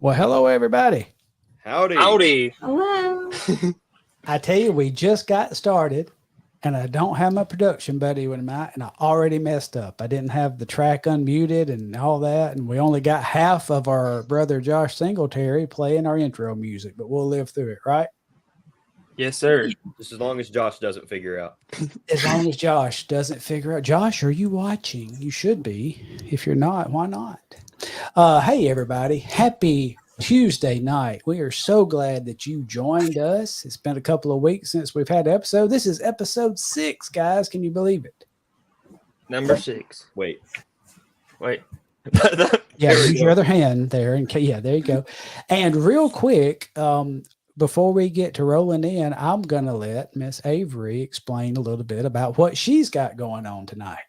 Well, hello, everybody. Howdy. Howdy. Hello. I tell you, we just got started, and I don't have my production buddy with me, and I already messed up. I didn't have the track unmuted and all that, and we only got half of our brother Josh Singletary playing our intro music, but we'll live through it, right? Yes, sir. Just as long as Josh doesn't figure out. As long as Josh doesn't figure out. Josh, are you watching? You should be. If you're not, why not? Hey, everybody. Happy Tuesday night. We are so glad that you joined us. It's been a couple of weeks since we've had an episode. This is episode 6, guys. Can you believe it? Number 6. Wait. Yeah, use your other hand there. Yeah, there you go. And real quick, before we get to rolling in, I'm going to let Miss Avery explain a little bit about what she's got going on tonight.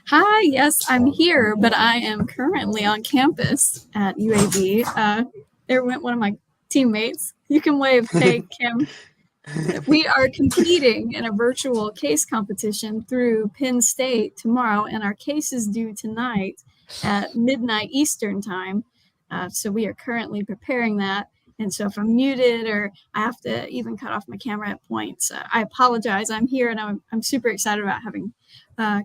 Hi, yes, I'm here, but I am currently on campus at UAB. There went one of my teammates. You can wave, hey, Kim. We are competing in a virtual case competition through Penn State tomorrow, and our case is due tonight at midnight Eastern time. So we are currently preparing that. And so if I'm muted or I have to even cut off my camera at points, I apologize. I'm here and I'm super excited about having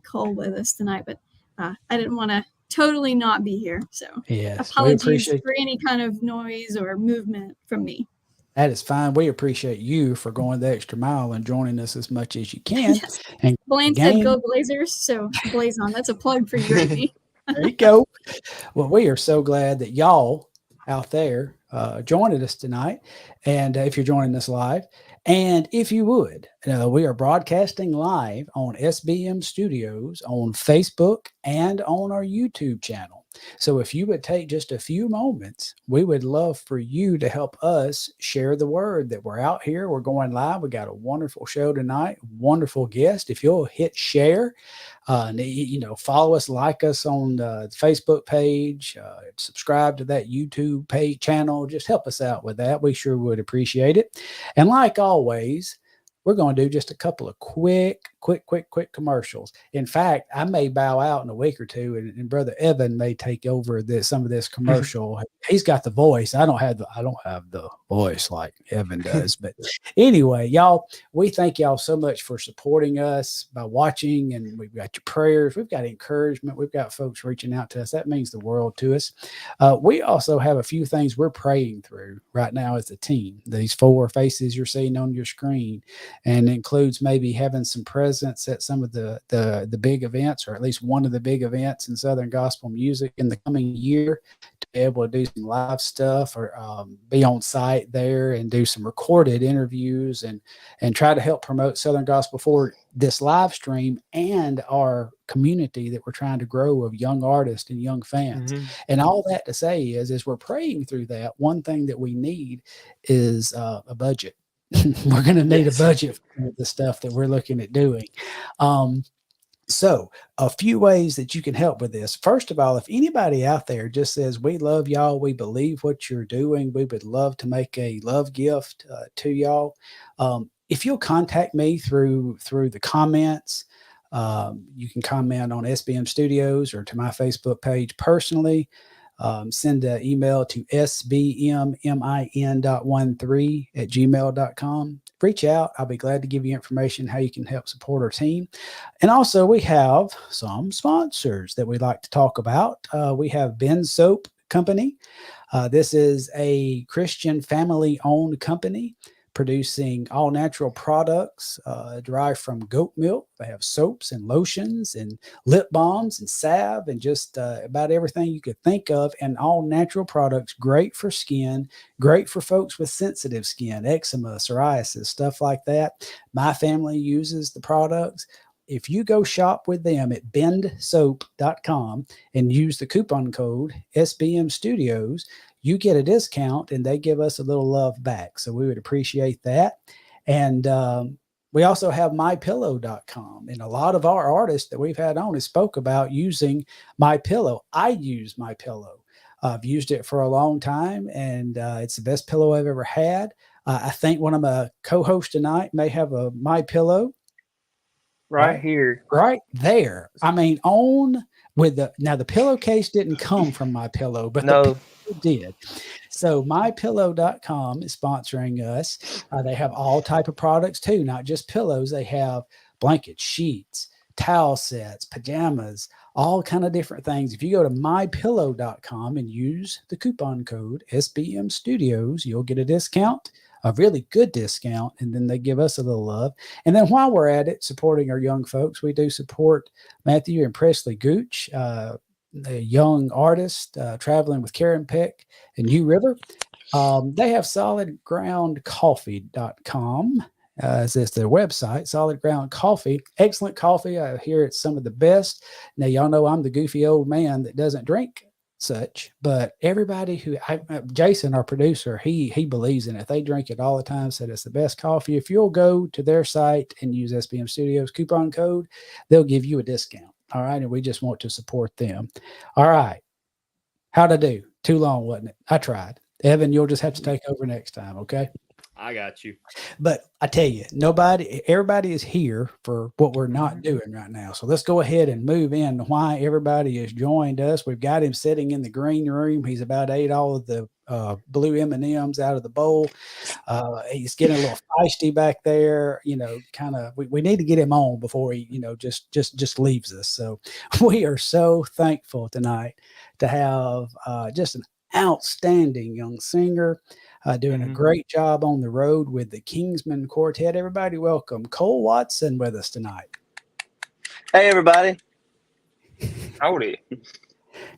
Cole with us tonight, but I didn't want to totally not be here. So yes, apologies for any kind of noise or movement from me. That is fine. We appreciate you for going the extra mile and joining us as much as you can. Yes. And Blaine said go Blazers, so Blaze on. That's a plug for you, Randy. There you go. Well, we are so glad that y'all out there joining us tonight. And if you're joining us live, and if you would, we are broadcasting live on SBM Studios on Facebook and on our YouTube channel. So if you would take just a few moments, we would love for you to help us share the word that we're out here. We're going live. We got a wonderful show tonight, wonderful guest. If you'll hit share, follow us, like us on the Facebook page, subscribe to that YouTube page channel. Just help us out with that. We sure would appreciate it. And like always, we're going to do just a couple of quick commercials. In fact, I may bow out in a week or two, and Brother Evan may take over some of this commercial. He's got the voice. I don't have the voice like Evan does. But anyway, y'all, we thank y'all so much for supporting us by watching, and we've got your prayers. We've got encouragement. We've got folks reaching out to us. That means the world to us. We also have a few things we're praying through right now as a team. These 4 faces you're seeing on your screen, and includes maybe having some presence at some of the big events, or at least one of the big events in Southern gospel music in the coming year, to be able to do some live stuff or be on site there and do some recorded interviews and try to help promote Southern gospel for this live stream and our community that we're trying to grow of young artists and young fans. And all that to say is, as we're praying through that, one thing that we need is a budget. We're going to need a budget for the stuff that we're looking at doing. So a few ways that you can help with this. First of all, if anybody out there just says, we love y'all, we believe what you're doing, we would love to make a love gift to y'all. If you'll contact me through the comments, you can comment on SBM Studios or to my Facebook page personally. Send an email to sbmmin.13@gmail.com. Reach out. I'll be glad to give you information how you can help support our team. And also, we have some sponsors that we'd like to talk about. We have Ben Soap Company. This is a Christian family-owned company producing all natural products derived from goat milk. They have soaps and lotions and lip balms and salve and just about everything you could think of, and all natural products, great for skin, great for folks with sensitive skin, eczema, psoriasis, stuff like that. My family uses the products. If you go shop with them at bendsoap.com and use the coupon code SBM Studios, you get a discount and they give us a little love back. So we would appreciate that. And we also have mypillow.com. And a lot of our artists that we've had on has spoke about using MyPillow. I use MyPillow. I've used it for a long time, and it's the best pillow I've ever had. I think one of my co-hosts tonight may have a MyPillow. Right here. Right there. I mean, now the pillowcase didn't come from MyPillow, but no, It did. So mypillow.com is sponsoring us. They have all type of products too, not just pillows. They have blankets, sheets, towel sets, pajamas, all kind of different things. If you go to mypillow.com and use the coupon code SBM Studios, you'll get a discount, a really good discount, and then they give us a little love. And then while we're at it, supporting our young folks, we do support Matthew and Presley Gooch, a young artist traveling with Karen Peck and New River. They have solidgroundcoffee.com. Is this their website? Solid Ground Coffee, excellent coffee. I hear it's some of the best. Now, y'all know I'm the goofy old man that doesn't drink such, but everybody Jason, our producer, he believes in it. They drink it all the time. Said it's the best coffee. If you'll go to their site and use SBM Studios coupon code, they'll give you a discount. All right, and we just want to support them. All right, how'd I do? Too long, wasn't it? I tried. Evan, you'll just have to take over next time, okay? I got you. But I tell you, everybody is here for what we're not doing right now. So let's go ahead and move in to why everybody has joined us. We've got him sitting in the green room. He's about ate all of the blue M&Ms out of the bowl. He's getting a little feisty back there, kind of, we need to get him on before he, just leaves us. So we are so thankful tonight to have just an outstanding young singer, doing a great job on the road with the Kingsmen Quartet. Everybody welcome Cole Watson with us tonight. Hey, everybody. Howdy.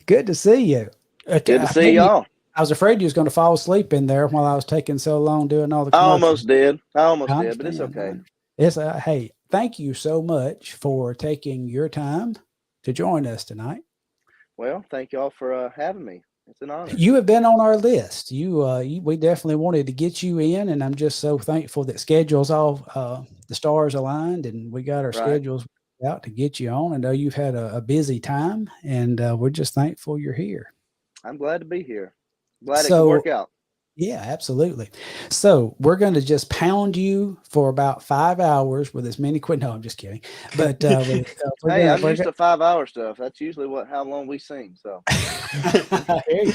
Good to see you. Good to see y'all. I was afraid you was going to fall asleep in there while I was taking so long doing all the I commercials. I almost did, but it's okay. Hey, thank you so much for taking your time to join us tonight. Well, thank y'all for having me. It's an honor. You have been on our list. We definitely wanted to get you in, and I'm just so thankful that schedules all the stars aligned, and we got our schedules out to get you on. I know you've had a busy time, and we're just thankful you're here. I'm glad to be here. Glad it can work out. Yeah, absolutely. So we're going to just pound you for about 5 hours with as many No, I'm just kidding. But I'm used to 5 hour stuff. That's usually how long we sing. So, I hear you.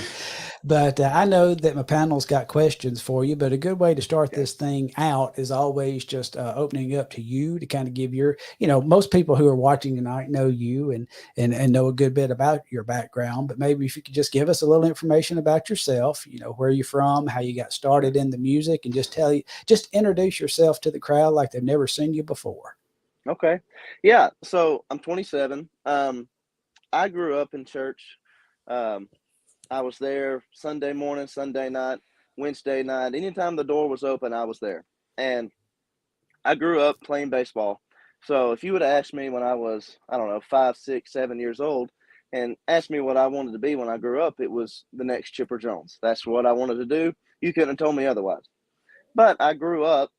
But I know that my panel's got questions for you. But a good way to start this thing out is always just opening up to you to kind of give your, most people who are watching tonight know you and know a good bit about your background. But maybe if you could just give us a little information about yourself, where you're from, how you got started in the music, and just introduce yourself to the crowd like they've never seen you before. Okay. Yeah. So I'm 27. I grew up in church. I was there Sunday morning, Sunday night, Wednesday night. Anytime the door was open, I was there. And I grew up playing baseball. So if you would have asked me when I was, 5, 6, 7 years old, and asked me what I wanted to be when I grew up, it was the next Chipper Jones. That's what I wanted to do. You couldn't have told me otherwise. But I grew up,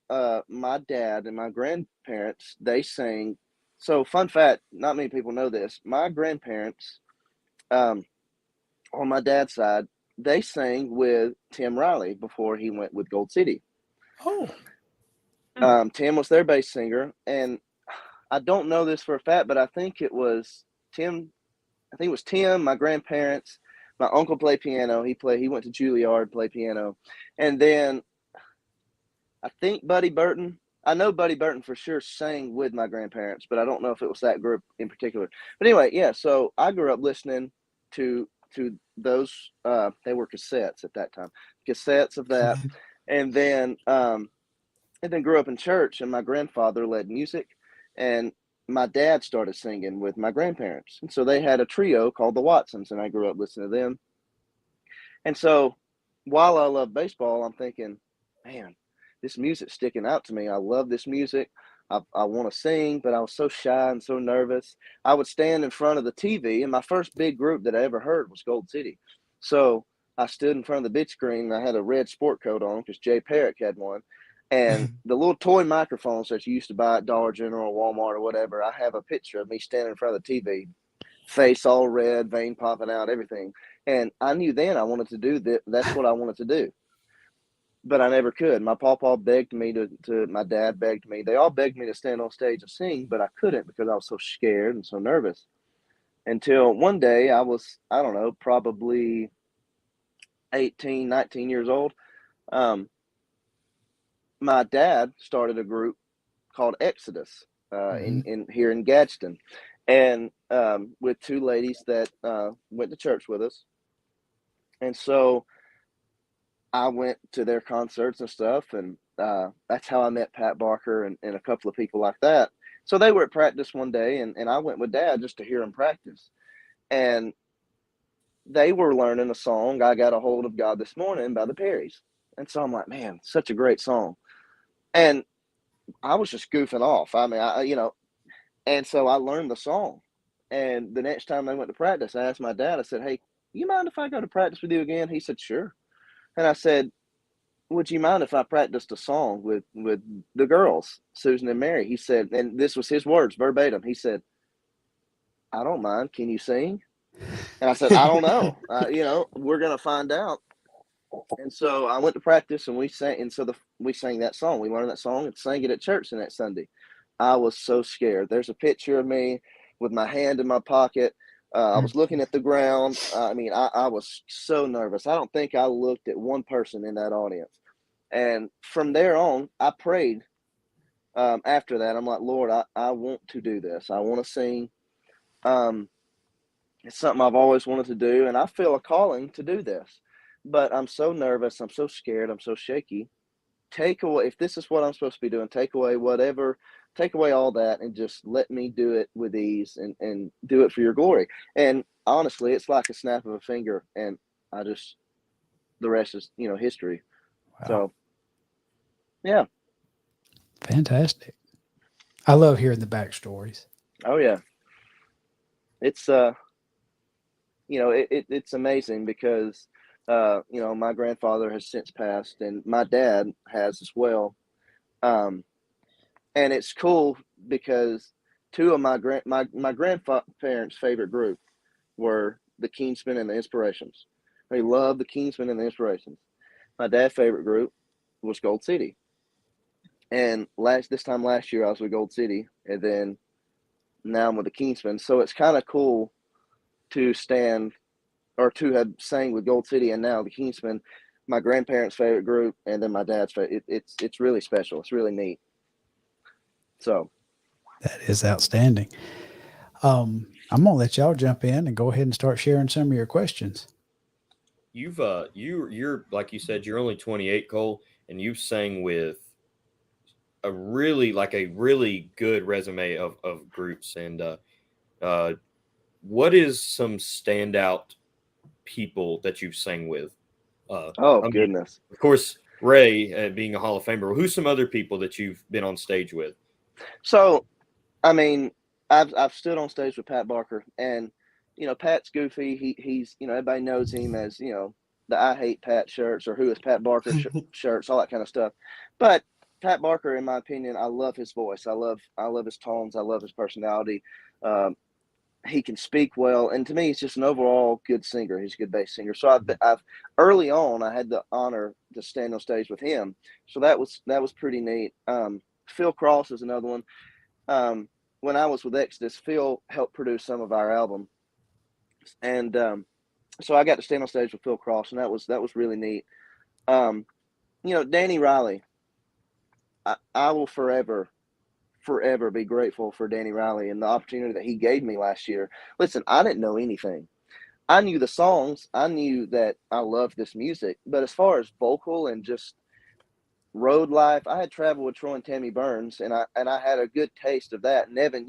my dad and my grandparents, they sang. So fun fact, not many people know this. My grandparents, on my dad's side, they sang with Tim Riley before he went with Gold City. Oh. Tim was their bass singer, and I don't know this for a fact, but I think it was Tim. I think it was Tim, my grandparents, my uncle played piano. He went to Juilliard, played piano. And then I think Buddy Burton. I know Buddy Burton for sure sang with my grandparents, but I don't know if it was that group in particular. But anyway, yeah, so I grew up listening to those, they were cassettes at that time, cassettes of that. And then grew up in church, and my grandfather led music, and my dad started singing with my grandparents. And so they had a trio called the Watsons, and I grew up listening to them. And so while I love baseball, I'm thinking, man, this music's sticking out to me. I love this music. I want to sing, but I was so shy and so nervous. I would stand in front of the TV, and my first big group that I ever heard was Gold City. So I stood in front of the big screen, and I had a red sport coat on because Jay Parrick had one. And the little toy microphones that you used to buy at Dollar General or Walmart or whatever, I have a picture of me standing in front of the TV, face all red, vein popping out, everything. And I knew then I wanted to do that. That's what I wanted to do. But I never could. My pawpaw begged me my dad begged me. They all begged me to stand on stage and sing, but I couldn't because I was so scared and so nervous. Until one day I was, probably 18, 19 years old. Um, my dad started a group called Exodus in here in Gadsden, and with two ladies that went to church with us. And so I went to their concerts and stuff, and that's how I met Pat Barker and a couple of people like that. So they were at practice one day, and I went with Dad just to hear them practice. And they were learning a song, I Got a Hold of God This Morning by the Perrys. And so I'm like, man, such a great song. And I was just goofing off. I mean, and so I learned the song. And the next time they went to practice, I asked my dad, I said, hey, you mind if I go to practice with you again? He said, sure. And I said, would you mind if I practiced a song with the girls, Susan and Mary? He said, and this was his words verbatim. He said, I don't mind. Can you sing? And I said, I don't know. We're going to find out. And so I went to practice and we sang. And so we sang that song. We learned that song and sang it at church the next Sunday. I was so scared. There's a picture of me with my hand in my pocket. I was looking at the ground. I was so nervous. I don't think I looked at one person in that audience. And from there on, I prayed. After that, I'm like, Lord, I want to do this. I want to sing. It's something I've always wanted to do, and I feel a calling to do this. But I'm so nervous. I'm so scared. I'm so shaky. Take away, if this is what I'm supposed to be doing, take away all that, and just let me do it with ease and do it for your glory. And honestly, it's like a snap of a finger, and the rest is, history. Wow. So, yeah. Fantastic. I love hearing the backstories. Oh, yeah. It's, it's amazing because, my grandfather has since passed, and my dad has as well. And it's cool because two of my grandparents' favorite group were the Kingsmen and the Inspirations. They loved the Kingsmen and the Inspirations. My dad's favorite group was Gold City. And this time last year I was with Gold City, and then now I'm with the Kingsmen. So it's kind of cool to stand or to have sang with Gold City and now the Kingsmen, my grandparents' favorite group, and then my dad's favorite. It's really special. It's really neat. So that is outstanding. I'm gonna let y'all jump in and go ahead and start sharing some of your questions. You're like you said, you're only 28, Cole, and you've sang with a really good resume of groups. And what is some standout people that you've sang with? Goodness. Of course, Ray being a Hall of Famer. Who's some other people that you've been on stage with? So, I mean, I've stood on stage with Pat Barker, and Pat's goofy. He's everybody knows him as the I Hate Pat shirts or Who is Pat Barker shirts, all that kind of stuff. But Pat Barker, in my opinion, I love his voice. I love his tones. I love his personality. He can speak well, and to me, he's just an overall good singer. He's a good bass singer. So I've early on, I had the honor to stand on stage with him. So that was pretty neat. Phil Cross is another one. When I was with Exodus, Phil helped produce some of our album, and so I got to stand on stage with Phil Cross, and that was really neat. Danny Riley. I will forever be grateful for Danny Riley and the opportunity that he gave me last year. Listen, I didn't know anything. I knew the songs. I knew that I loved this music, but as far as vocal and just road life, I had traveled with Troy and Tammy Burns, and I had a good taste of that. And Evan,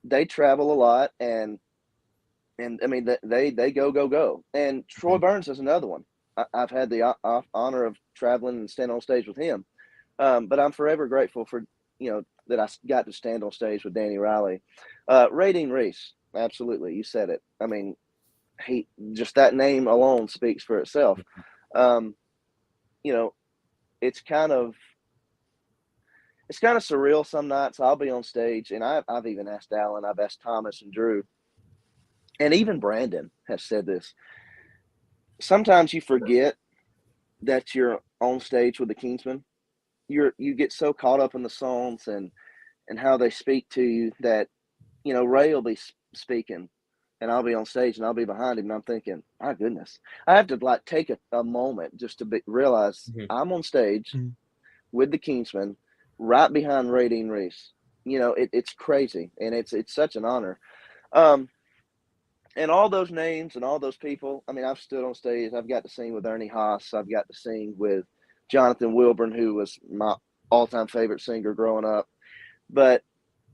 they travel a lot, and I mean they go. And Troy Burns is another one. I've had the honor of traveling and standing on stage with him, but I'm forever grateful for that I got to stand on stage with Danny Riley. Ray Dean Reese, absolutely, you said it. I mean, he just that name alone speaks for itself. It's kind of surreal some nights. I'll be on stage, and I've even asked Alan, I've asked Thomas and Drew, and even Brandon has said this. Sometimes you forget that you're on stage with the Kingsmen. You get so caught up in the songs and how they speak to you that Ray will be speaking, and I'll be on stage and I'll be behind him, and I'm thinking, my goodness, I have to like take a moment just to realize I'm on stage with the Kingsmen, right behind Radine Reese. You know, it's crazy, and it's such an honor. And all those names and all those people, I mean, I've stood on stage. I've got to sing with Ernie Haas. I've got to sing with Jonathan Wilburn, who was my all-time favorite singer growing up. But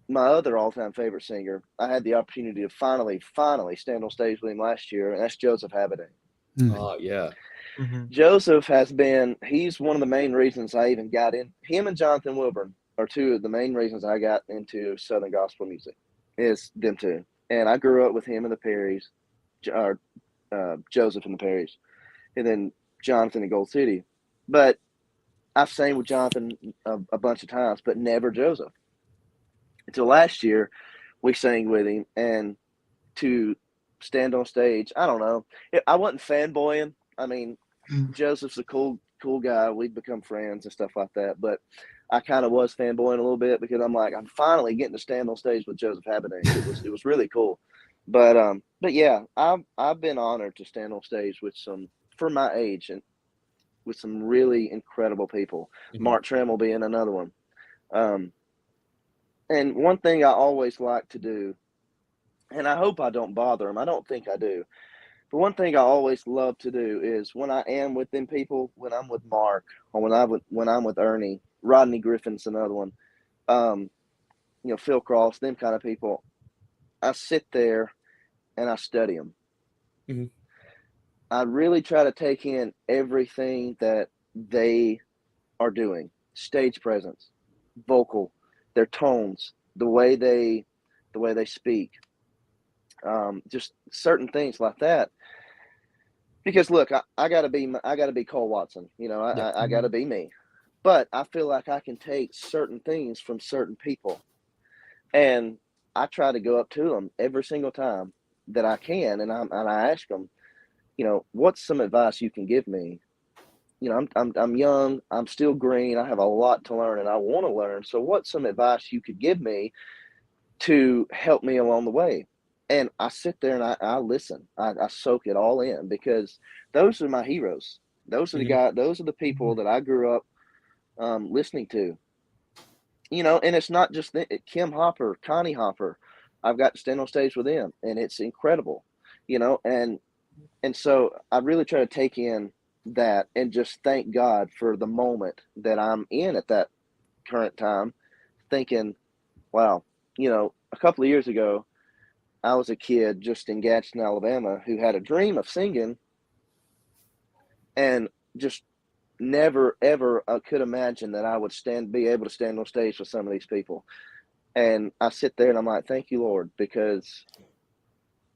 my other all-time favorite singer, I had the opportunity to finally stand on stage with him last year, and that's Joseph Habedank. Oh, yeah. Joseph he's one of the main reasons I even got in. Him and Jonathan Wilburn are two of the main reasons I got into Southern gospel music, is them two. And I grew up with him in the Perrys, or Joseph in the Perrys, and then Jonathan in Gold City. But I've sang with Jonathan a bunch of times, but never Joseph. Until last year, we sang with him, and to stand on stage, I don't know. I wasn't fanboying. I mean, Joseph's a cool guy. We'd become friends and stuff like that. But I kind of was fanboying a little bit because I'm like, I'm finally getting to stand on stage with Joseph Habedank. It was really cool. But yeah, I've been honored to stand on stage with for my age, and with some really incredible people. Mark Trammell being another one. And one thing I always like to do, and I hope I don't bother them. I don't think I do. But one thing I always love to do is when I am with them people, when I'm with Mark, or when I'm with Ernie, Rodney Griffin's another one, you know, Phil Cross, them kind of people, I sit there and I study them. I really try to take in everything that they are doing: stage presence, vocal, their tones, the way they speak, just certain things like that. Because look, I gotta be Cole Watson. You know, I gotta be me. But I feel like I can take certain things from certain people, and I try to go up to them every single time that I can, and I ask them, you know, what's some advice you can give me? You know, I'm young, I'm still green, I have a lot to learn, and I want to learn. So, what's some advice you could give me to help me along the way? And I sit there and I listen. I soak it all in, because those are my heroes. Those are the guys. Those are the people that I grew up listening to. You know, and it's not just Kim Hopper, Connie Hopper. I've got to stand on stage with them, and it's incredible. You know, and so I really try to take in that and just thank God for the moment that I'm in at that current time, thinking, wow, you know, a couple of years ago, I was a kid just in Gadsden, Alabama, who had a dream of singing, and just never ever could imagine that I would be able to stand on stage with some of these people. And I sit there and I'm like, thank you, Lord, because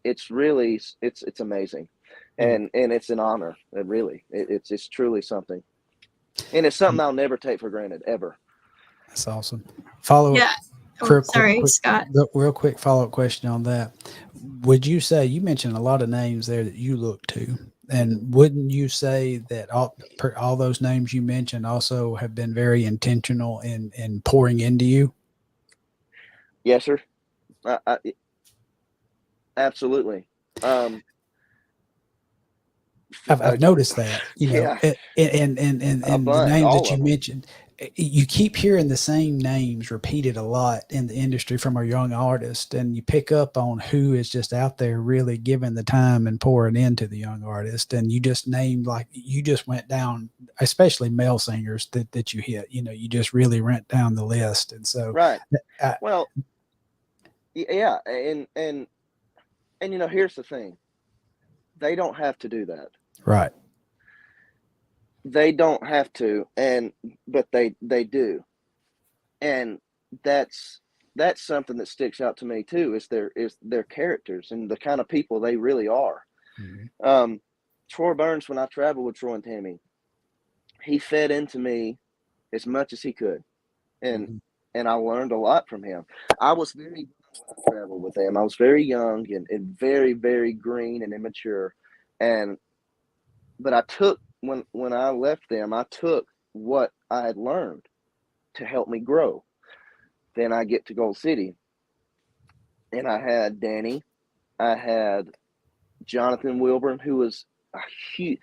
it's really it's amazing, and it's an honor. It's truly something, and it's something I'll never take for granted ever. That's awesome. Follow Yeah. real Sorry, quick, Scott. real quick follow-up question on that. Would you say, you mentioned a lot of names there that you look to, and wouldn't you say that all those names you mentioned also have been very intentional in pouring into you? Yes, sir. Absolutely. I've noticed that, you know, Yeah. and A the bunch, names all that you of them. mentioned, you keep hearing the same names repeated a lot in the industry from our young artists, and you pick up on who is just out there really giving the time and pouring into the young artist. And you just named, like, you just went down, especially male singers that you hit, you know, you just really went down the list. And so, Right. Well, yeah, and you know, here's the thing: they don't have to do that. right. They don't have to, but they do, and that's something that sticks out to me too. Is their characters and the kind of people they really are. Troy Burns, when I traveled with Troy and Tammy, he fed into me as much as he could, and I learned a lot from him. I was very young when I traveled with him. I was very young and very, very green and immature, but I took, when I left them, I took what I had learned to help me grow. Then I get to Gold City, and I had Danny, I had Jonathan Wilburn, who was a huge.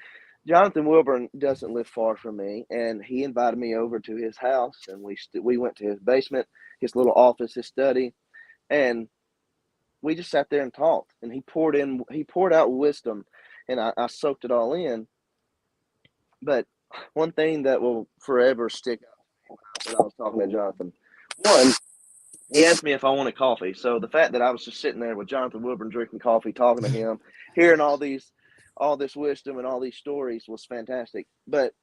Jonathan Wilburn doesn't live far from me, and he invited me over to his house, and we went to his basement, his little office, his study, and we just sat there and talked. And he poured out wisdom, and I soaked it all in. But one thing that will forever stick out when I was talking to Jonathan, one, he asked me if I wanted coffee. So the fact that I was just sitting there with Jonathan Wilburn drinking coffee, talking to him, hearing all this wisdom and all these stories was fantastic. But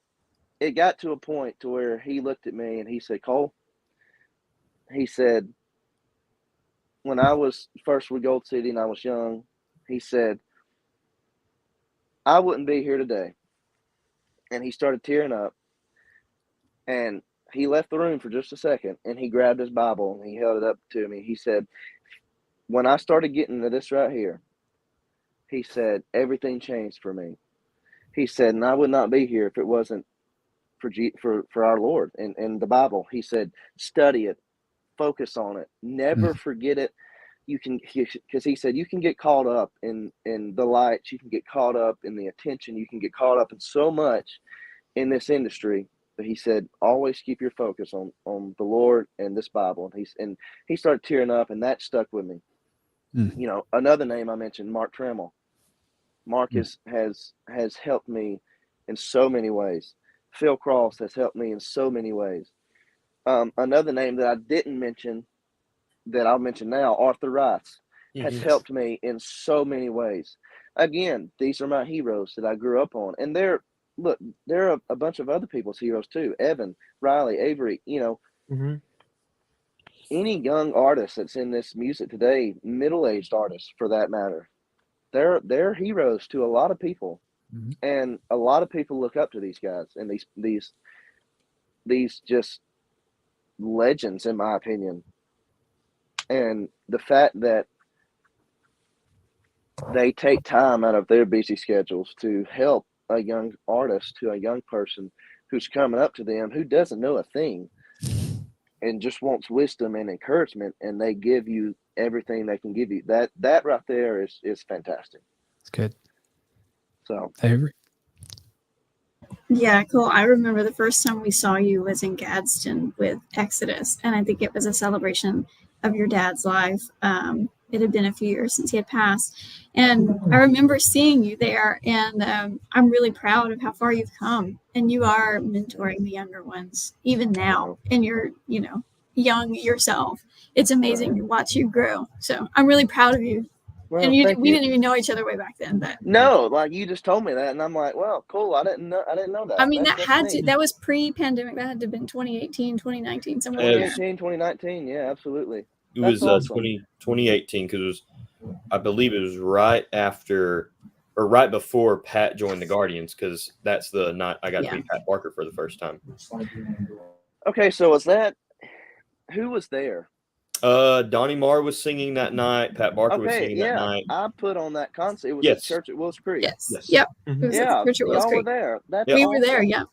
it got to a point to where he looked at me and he said, Cole, he said, when I was first with Gold City and I was young, he said, I wouldn't be here today. And he started tearing up, and he left the room for just a second, and he grabbed his Bible and he held it up to me. He said, when I started getting to this right here, he said, everything changed for me. He said, and I would not be here if it wasn't for our Lord and the Bible. He said, study it, focus on it, never forget it. You can, because he said, you can get caught up in the lights, you can get caught up in the attention, you can get caught up in so much in this industry. But he said, always keep your focus on the Lord and this Bible. And he started tearing up, and that stuck with me. You know, another name I mentioned, Mark Trammell. Mark has helped me in so many ways. Phil Cross has helped me in so many ways. Another name that I didn't mention that I'll mention now, Arthur Rice, has helped me in so many ways. Again, these are my heroes that I grew up on. And there are a bunch of other people's heroes too. Evan, Riley, Avery, you know, any young artist that's in this music today, middle-aged artists for that matter, they're heroes to a lot of people. And a lot of people look up to these guys and these just legends, in my opinion. And the fact that they take time out of their busy schedules to help a young artist, to a young person who's coming up to them, who doesn't know a thing and just wants wisdom and encouragement, and they give you everything they can give you. That right there is fantastic. It's good. So Avery? Yeah, cool. I remember the first time we saw you was in Gadsden with Exodus, and I think it was a celebration of your dad's life. It had been a few years since he had passed, and I remember seeing you there, and I'm really proud of how far you've come, and you are mentoring the younger ones even now, and you're, you know, young yourself. It's amazing to watch you grow. So I'm really proud of you. Well, And thank we you. didn't even know each other way back then, but No, like you just told me that, and I'm like, well, cool. I didn't know that. I mean, That's neat. that was pre-pandemic. That had to have been 2018, 2019, somewhere in there. 2018, 2019. Yeah, absolutely. It That's was awesome. 2018 because I believe it was right after or right before Pat joined the Guardians, because that's the night I got to meet Pat Barker for the first time. Okay, so who was there? Donnie Marr was singing that night. Pat Barker was singing that night. I put on that concert. It was at church at Wills Creek. Yes. Yep. It was at the church at Wills y'all Creek. were there. We were there. Yeah.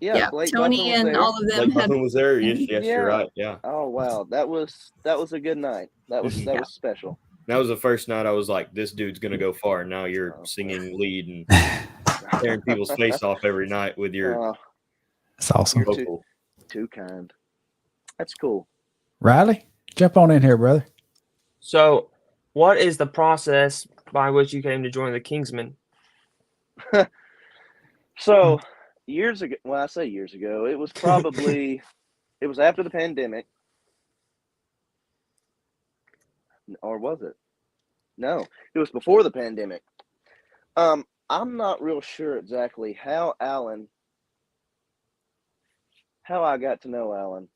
Yeah. Blake Tony and all of them. Blake Buckman was there. Yes, you're right. Yeah. Oh wow, that was a good night. That was special. That was the first night I was like, this dude's gonna go far. Now you're singing lead and tearing people's face off every night with your. That's awesome. You're too kind. That's cool. Riley, jump on in here, brother. So, what is the process by which you came to join the Kingsmen? So, years ago, well, I say years ago, it was probably, it was after the pandemic. Or was it? No, it was before the pandemic. I'm not real sure exactly how I got to know Alan.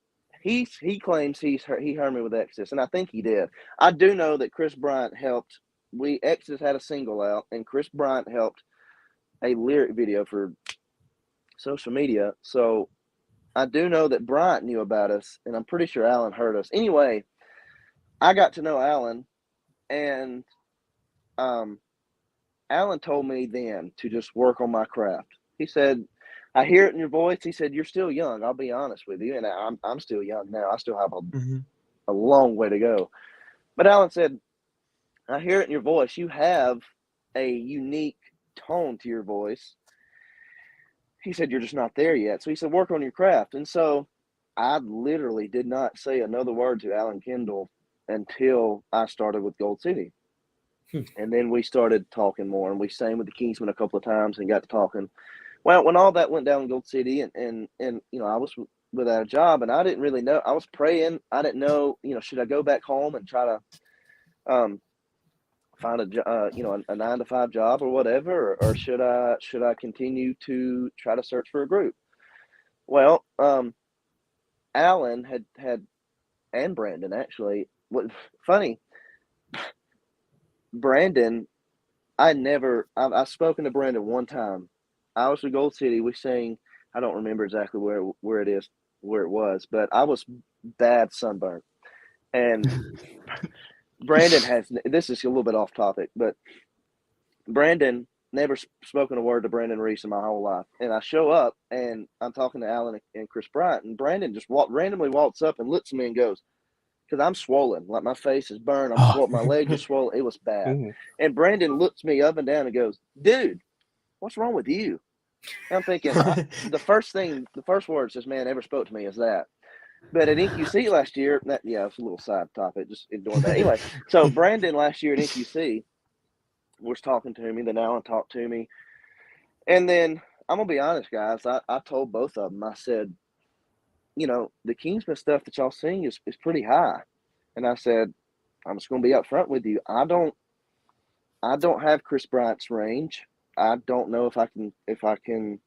He claims he heard me with Exodus, and I think he did. I do know that Chris Bryant helped. Exodus had a single out, and Chris Bryant helped a lyric video for social media. So I do know that Bryant knew about us, and I'm pretty sure Alan heard us. Anyway, I got to know Alan, and Alan told me then to just work on my craft. He said, I hear it in your voice. He said, you're still young. I'll be honest with you. And I'm still young now. I still have a long way to go. But Alan said, I hear it in your voice. You have a unique tone to your voice. He said, you're just not there yet. So he said, work on your craft. And so I literally did not say another word to Alan Kendall until I started with Gold City. And then we started talking more, and we sang with the Kingsmen a couple of times and got to talking. Well, when all that went down in Gold City and you know, I was without a job, and I didn't really know. I was praying. I didn't know, you know, should I go back home and try to find a 9-to-5 job or whatever, or should I continue to try to search for a group? Well, Alan had and Brandon actually. What funny, Brandon. I've spoken to Brandon one time. I was with Gold City. We sang. I don't remember exactly where it was, but I was bad sunburnt, and Brandon has. This is a little bit off topic, but Brandon never spoken a word to Brandon Reese in my whole life. And I show up and I'm talking to Alan and Chris Bryant, and Brandon just randomly walks up and looks at me and goes, because I'm swollen, like my face is burned, I'm swollen, my leg is swollen. It was bad. And Brandon looks me up and down and goes, dude, what's wrong with you? And I'm thinking, the first words this man ever spoke to me is that. But at NQC last year, it's a little side topic, just ignore that. Anyway, so Brandon last year at NQC was talking to me, then Alan talked to me. And then I'm going to be honest, guys, I told both of them, I said, you know, the Kingsman stuff that y'all sing is pretty high. And I said, I'm just going to be up front with you. I don't have Chris Bryant's range. I don't know if I can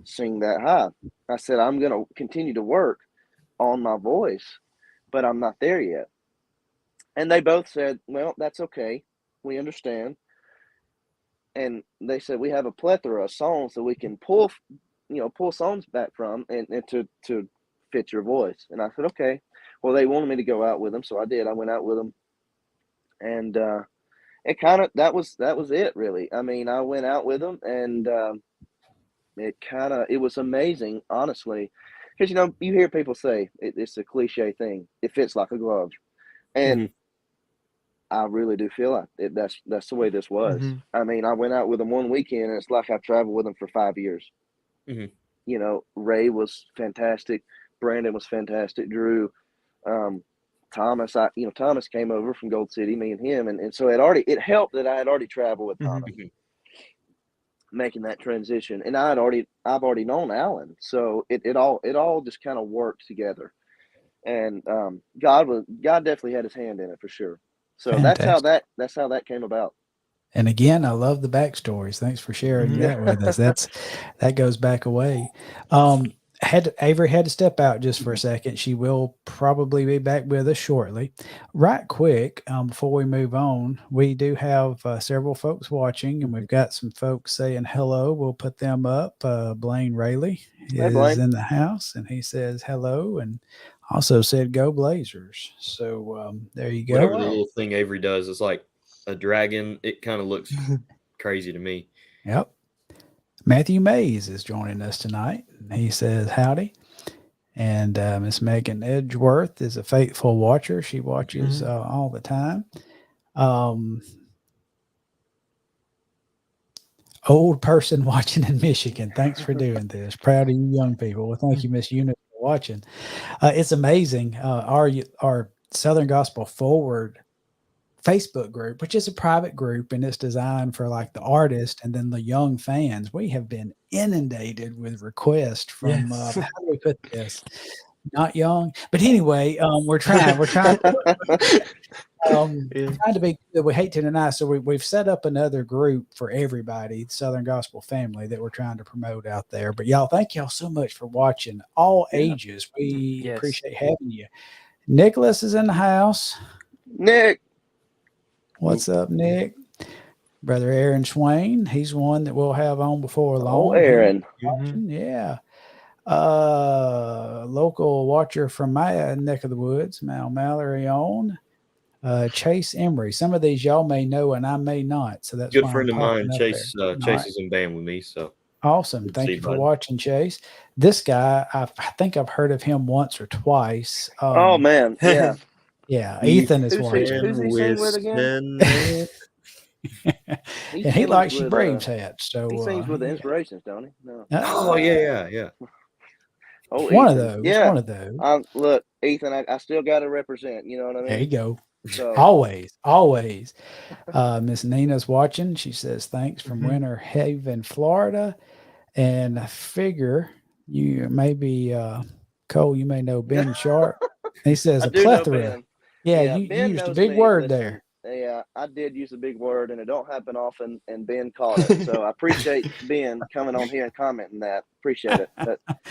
sing that high. I said, I'm going to continue to work on my voice, but I'm not there yet. And they both said, well, that's okay. We understand. And they said, we have a plethora of songs that we can pull songs back from and to fit your voice. And I said, okay. Well, they wanted me to go out with them, so I did. I went out with them, and it kind of that was it, really. I mean, I went out with them, and it was amazing, honestly, because you know you hear people say it's a cliche thing. It fits like a glove, and I really do feel like it. That's the way this was. I mean, I went out with them one weekend, and it's like I traveled with them for 5 years. You know, Ray was fantastic. Brandon was fantastic. Drew, Thomas. Thomas came over from Gold City, me and him, and so it helped that I had already traveled with Thomas, making that transition, and I've already known Alan, so it all just kind of worked together, and God definitely had his hand in it for sure. So Fantastic. that's how that came about. And again, I love the backstories. Thanks for sharing that with us. That goes back a way. Avery had to step out just for a second. She will probably be back with us shortly. Right quick, before we move on, we do have several folks watching, and we've got some folks saying hello. We'll put them up. Blaine Rayleigh is in the house, and he says hello, and also said go Blazers. So there you go. Whatever the little thing Avery does is like a dragon. It kind of looks crazy to me. Yep. Matthew Mays is joining us tonight. He says howdy. And Miss Megan Edgeworth is a faithful watcher. She watches all the time. Old person watching in Michigan. Thanks for doing this. Proud of you young people. Well, thank you, Miss Eunice, for watching. It's amazing. Our Southern Gospel Forward Facebook group, which is a private group, and it's designed for like the artist and then the young fans. We have been inundated with requests from how do we put this? Not young, but anyway, we're trying to be good. We hate to deny. So we've set up another group for everybody, Southern Gospel family, that we're trying to promote out there. But y'all, thank y'all so much for watching. All ages. We appreciate having you. Nicholas is in the house. Nick. What's up, Nick? Brother Aaron Swain. He's one that we'll have on before long. Oh, Aaron. Yeah. Local watcher from my neck of the woods, Mallory on. Chase Emery. Some of these y'all may know and I may not. So that's good friend of mine. Chase Chase is in band with me. So awesome. Thank you for watching, Chase. This guy, I think I've heard of him once or twice. Oh man, yeah. Yeah, Ethan is Who's he- watching. who's he sing with again? Whistling. And he sings likes your with, Braves hats. So He sings with the yeah. Inspirations, don't he? No. Oh yeah. Oh, One of Ethan. those. Yeah. One of those. Look, Ethan, I still got to represent. You know what I There you mean? go. So Always. Miss Nina's watching. She says, thanks from Mhm. Winter Haven, Florida. And I figure you maybe, Cole, you may know Ben Sharp. He says I a do know plethora. Ben. Yeah, Yeah, you Ben used a knows big me. word Listen, there. yeah, I did use a big word, and it don't happen often. And Ben caught it, so I appreciate Ben coming on here and commenting that. Appreciate it.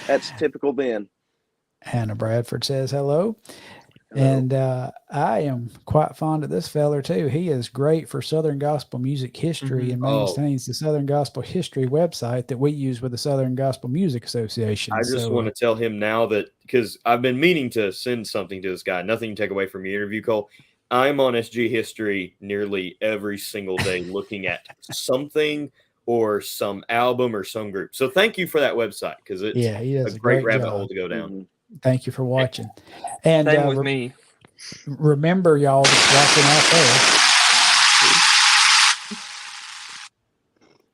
That's typical Ben. Hannah Bradford says hello. Hello. And I am quite fond of this feller too. He is great for Southern Gospel music history and maintains the Southern Gospel history website that we use with the Southern Gospel Music Association. I just want to tell him now that, because I've been meaning to send something to this guy. Nothing to take away from your interview, Cole. I'm on SG History nearly every single day looking at something or some album or some group. So thank you for that website, because it's he does a a great great rabbit job. hole to go down. Mm-hmm. Thank you for watching. And Same with me. Remember, y'all that's watching out there.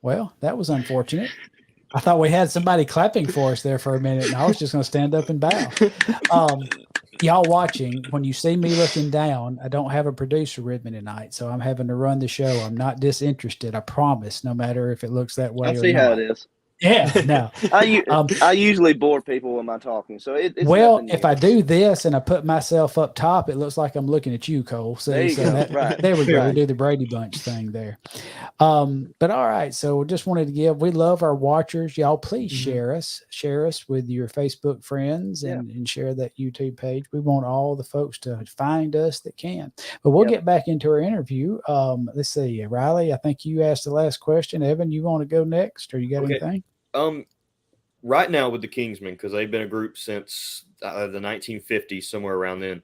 Well, that was unfortunate. I thought we had somebody clapping for us there for a minute, and I was just going to stand up and bow. Y'all watching, when you see me looking down, I don't have a producer with me tonight, so I'm having to run the show. I'm not disinterested, I promise, no matter if it looks that way I or see not. how it is. Yeah, no. I usually bore people with my talking, so it's well, nothing if new. I do this and I put myself up top, it looks like I'm looking at you, Cole. See, There you so go. that, Right. there we go. Right. We do the Brady Bunch thing there. But all right, so just wanted to give. We love our watchers, y'all. Please share us with your Facebook friends, and share that YouTube page. We want all the folks to find us that can. But we'll get back into our interview. Let's see, Riley. I think you asked the last question. Evan, you want to go next, or you got anything? Right now with the Kingsmen, because they've been a group since the 1950s, somewhere around then.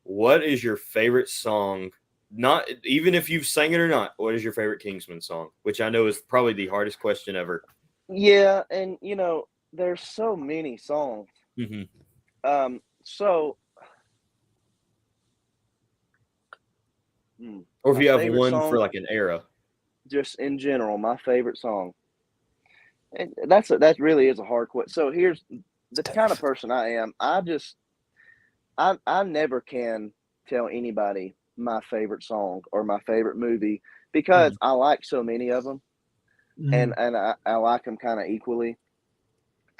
What is your favorite song? Not even if you've sang it or not. What is your favorite Kingsman song? Which I know is probably the hardest question ever. Yeah, and there's so many songs. Mm-hmm. Or if you have one song, for like an era, just in general, my favorite song. And that really is a hard question. So here's the kind of person I am. I never can tell anybody my favorite song or my favorite movie, because I like so many of them, and I like them kind of equally.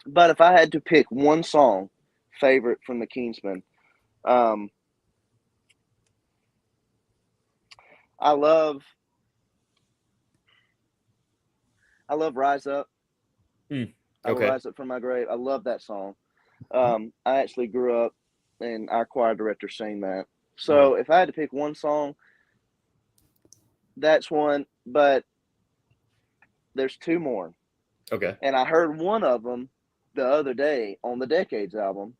But if I had to pick one song favorite from the Kingsmen, I love Rise Up. I will rise up from my grave. I love that song. I actually grew up and our choir director sang that. So if I had to pick one song, that's one. But there's two more. Okay. And I heard one of them the other day on the Decades album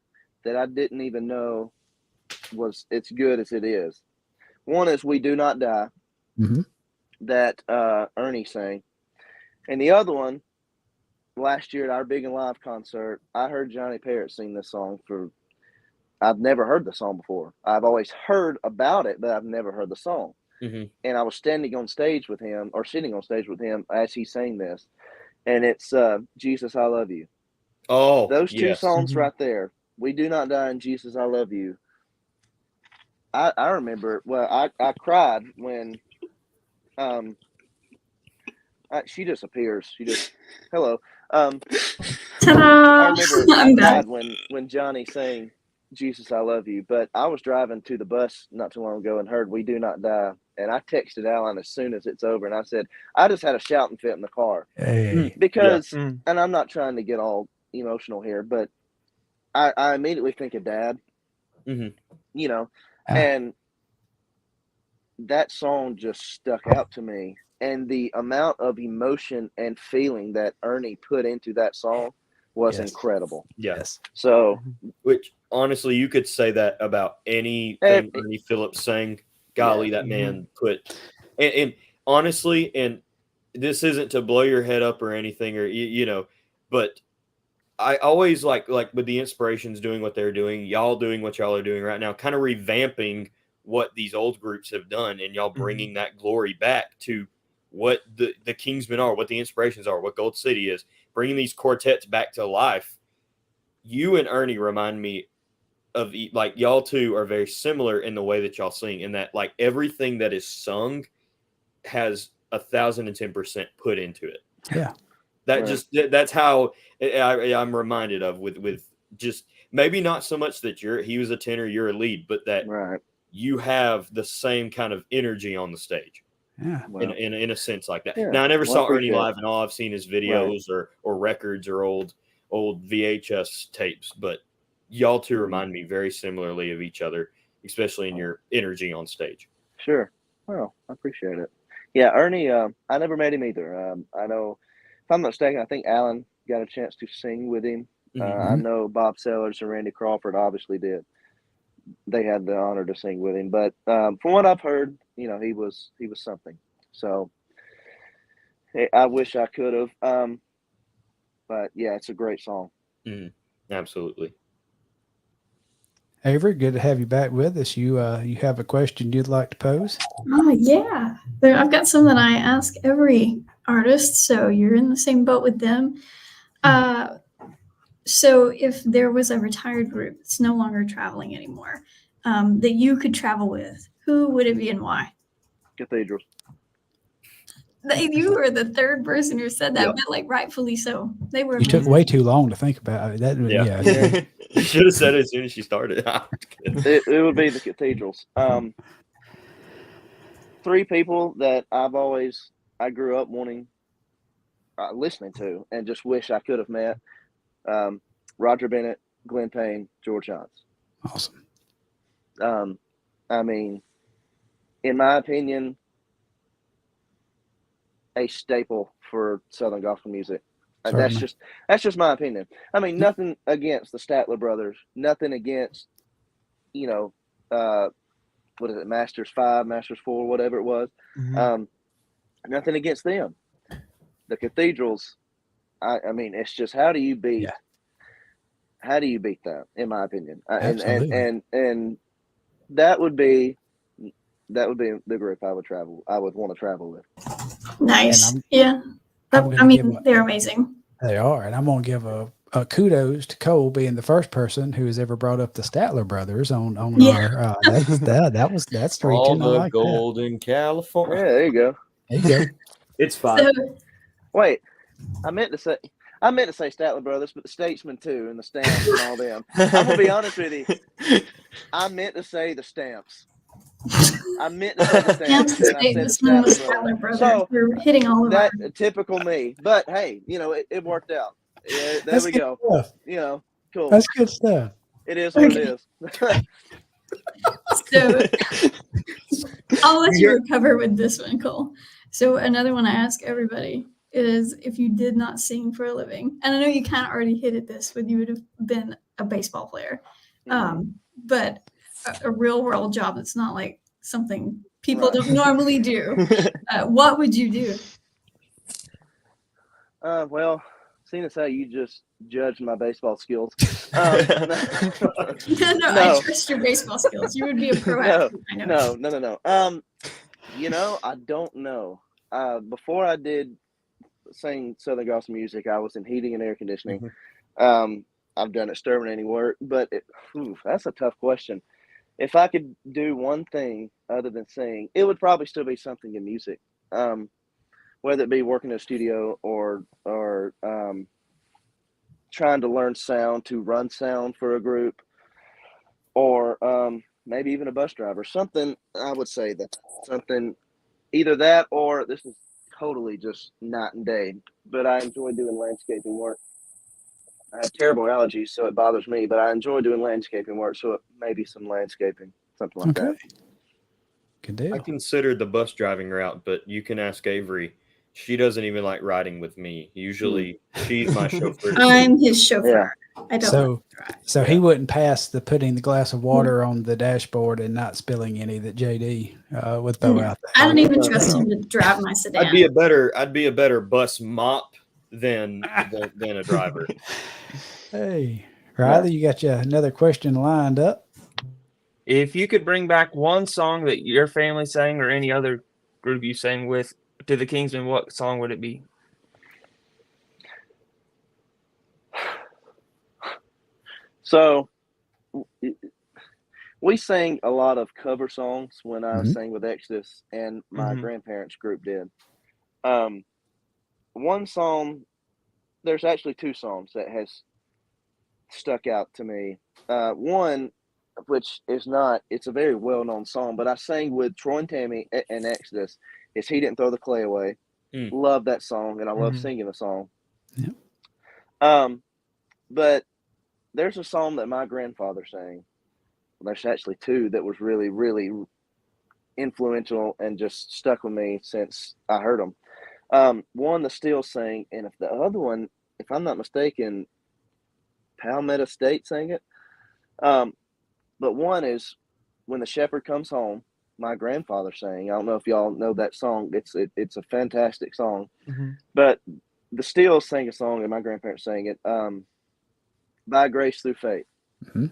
that I didn't even know was it's good as it is. One is We Do Not Die, that Ernie sang. And the other one, last year at our Big and Live concert, I heard Johnny Parrott sing this song I've never heard the song before. I've always heard about it, but I've never heard the song. And I was sitting on stage with him as he sang this. And it's Jesus, I Love You. Oh, those two songs right there, We Do Not Die and Jesus, I Love You. I remember, well, I cried when she just appears. She just, hello. Ta-da! I remember I'm I back. cried when Johnny sang Jesus, I Love You. But I was driving to the bus not too long ago and heard We Do Not Die. And I texted Alan as soon as it's over. And I said, I just had a shouting fit in the car. Hey. Because, and I'm not trying to get all emotional here, but I immediately think of Dad. And that song just stuck out to me. And the amount of emotion and feeling that Ernie put into that song was incredible. Yes. So, which honestly, you could say that about anything Ernie Phillips sang. Golly, that man put, and honestly, and this isn't to blow your head up or anything, or but I always like with the Inspirations doing what they're doing, y'all doing what y'all are doing right now, kind of revamping what these old groups have done, and y'all bringing that glory back to what the Kingsmen are, what the Inspirations are, what Gold City is, bringing these quartets back to life. You and Ernie remind me of, like, y'all two are very similar in the way that y'all sing, in that, like, everything that is sung has 1,010% put into it. Yeah. That's how I'm reminded of with just, maybe not so much that he was a tenor, you're a lead, but that you have the same kind of energy on the stage. Yeah. Well, in a sense like that. Yeah. Now, I never saw Ernie appreciate live, and all I've seen is videos or records or old VHS tapes. But y'all two remind me very similarly of each other, especially in your energy on stage. Sure. Well, I appreciate it. Yeah, Ernie, I never met him either. I know, if I'm not mistaken, I think Alan got a chance to sing with him. I know Bob Sellers and Randy Crawford obviously did. They had the honor to sing with him. But from what I've heard, you know, he was something. So I wish I could have. But yeah, it's a great song. Absolutely. Avery, good to have you back with us. You have a question you'd like to pose? Oh, yeah. I've got some that I ask every artist, so you're in the same boat with them. So if there was a retired group that's no longer traveling anymore, that you could travel with, who would it be and why? Cathedrals. You were the third person who said that, but like rightfully so. They were. You took way too long to think about it. That, Yeah. You should have said it as soon as she started. It would be the Cathedrals. 3 people that I grew up wanting, listening to, and just wish I could have met. Roger Bennett, Glenn Payne, George Johns. Awesome. I mean, in my opinion, a staple for Southern gospel music. That's just my opinion. I mean, nothing against the Statler brothers, nothing against, you know, what is it, Masters 5, Masters 4, whatever it was. Nothing against them. The Cathedrals, I mean, it's just, how do you beat that, in my opinion? And that would be the group I would want to travel with. Nice. Yeah. I mean, they're amazing. They are. And I'm going to give a kudos to Cole being the first person who has ever brought up the Statler brothers on our, that's reaching. All the like gold in California. Yeah, there you go. There you go. It's fine. So, Wait, I meant to say Statler brothers, but the Statesmen too, and the Stamps and all them. I'm gonna be honest with you. I meant to say the Stamps. I meant to say the Stamps. And I said the Statler brothers. So you're hitting all of that. Typical me, but hey, you know, it worked out. Yeah, there we go. Stuff. You know, cool. That's good stuff. It is what it is. So I'll let you recover with this one, Cole. So another one I ask everybody is, if you did not sing for a living, and I know you kind of already hit at this, but you would have been a baseball player, but a real world job that's not like something people don't normally do. What would you do? Well, seeing as how you just judged my baseball skills. No, I trust your baseball skills. You would be a pro athlete. I know. No. You know, I don't know. Before I did sing Southern gospel music, I was in heating and air conditioning. I've done exterminating work, but that's a tough question. If I could do one thing other than sing, it would probably still be something in music. Whether it be working in a studio or trying to learn sound, to run sound for a group, or maybe even a bus driver. Something, I would say that something, either that or, this is totally just night and day, but I enjoy doing landscaping work. I have terrible allergies, so it bothers me, but I enjoy doing landscaping work, so it may be some landscaping, something like that. Good deal. I considered the bus driving route, but you can ask Avery. She doesn't even like riding with me. Usually, she's my chauffeur. I'm his chauffeur. I don't So he wouldn't pass the putting the glass of water on the dashboard and not spilling any that JD would throw out there. I don't even trust him to drive my sedan. I'd be a better bus mop than a driver. Hey, Riley, you got another question lined up? If you could bring back one song that your family sang or any other group you sang with to the Kingsmen, what song would it be? So we sang a lot of cover songs when I Mhm. sang with Exodus, and my Mhm. grandparents' group did. One song, there's actually two songs that has stuck out to me. One, which is not, it's a very well-known song, but I sang with Troy and Tammy and Exodus, is He Didn't Throw the Clay Away. Mm. Love that song, and I love Mhm. singing the song. Yep. But there's a song that my grandfather sang. There's actually two that was really, really influential and just stuck with me since I heard them. One, the Steel sang, and if the other one, if I'm not mistaken, Palmetto State sang it. But one is When the Shepherd Comes Home. My grandfather sang. I don't know if y'all know that song. It's a fantastic song. Mhm. But the Steel sang a song, and my grandparents sang it. By Grace Through Faith. Mhm.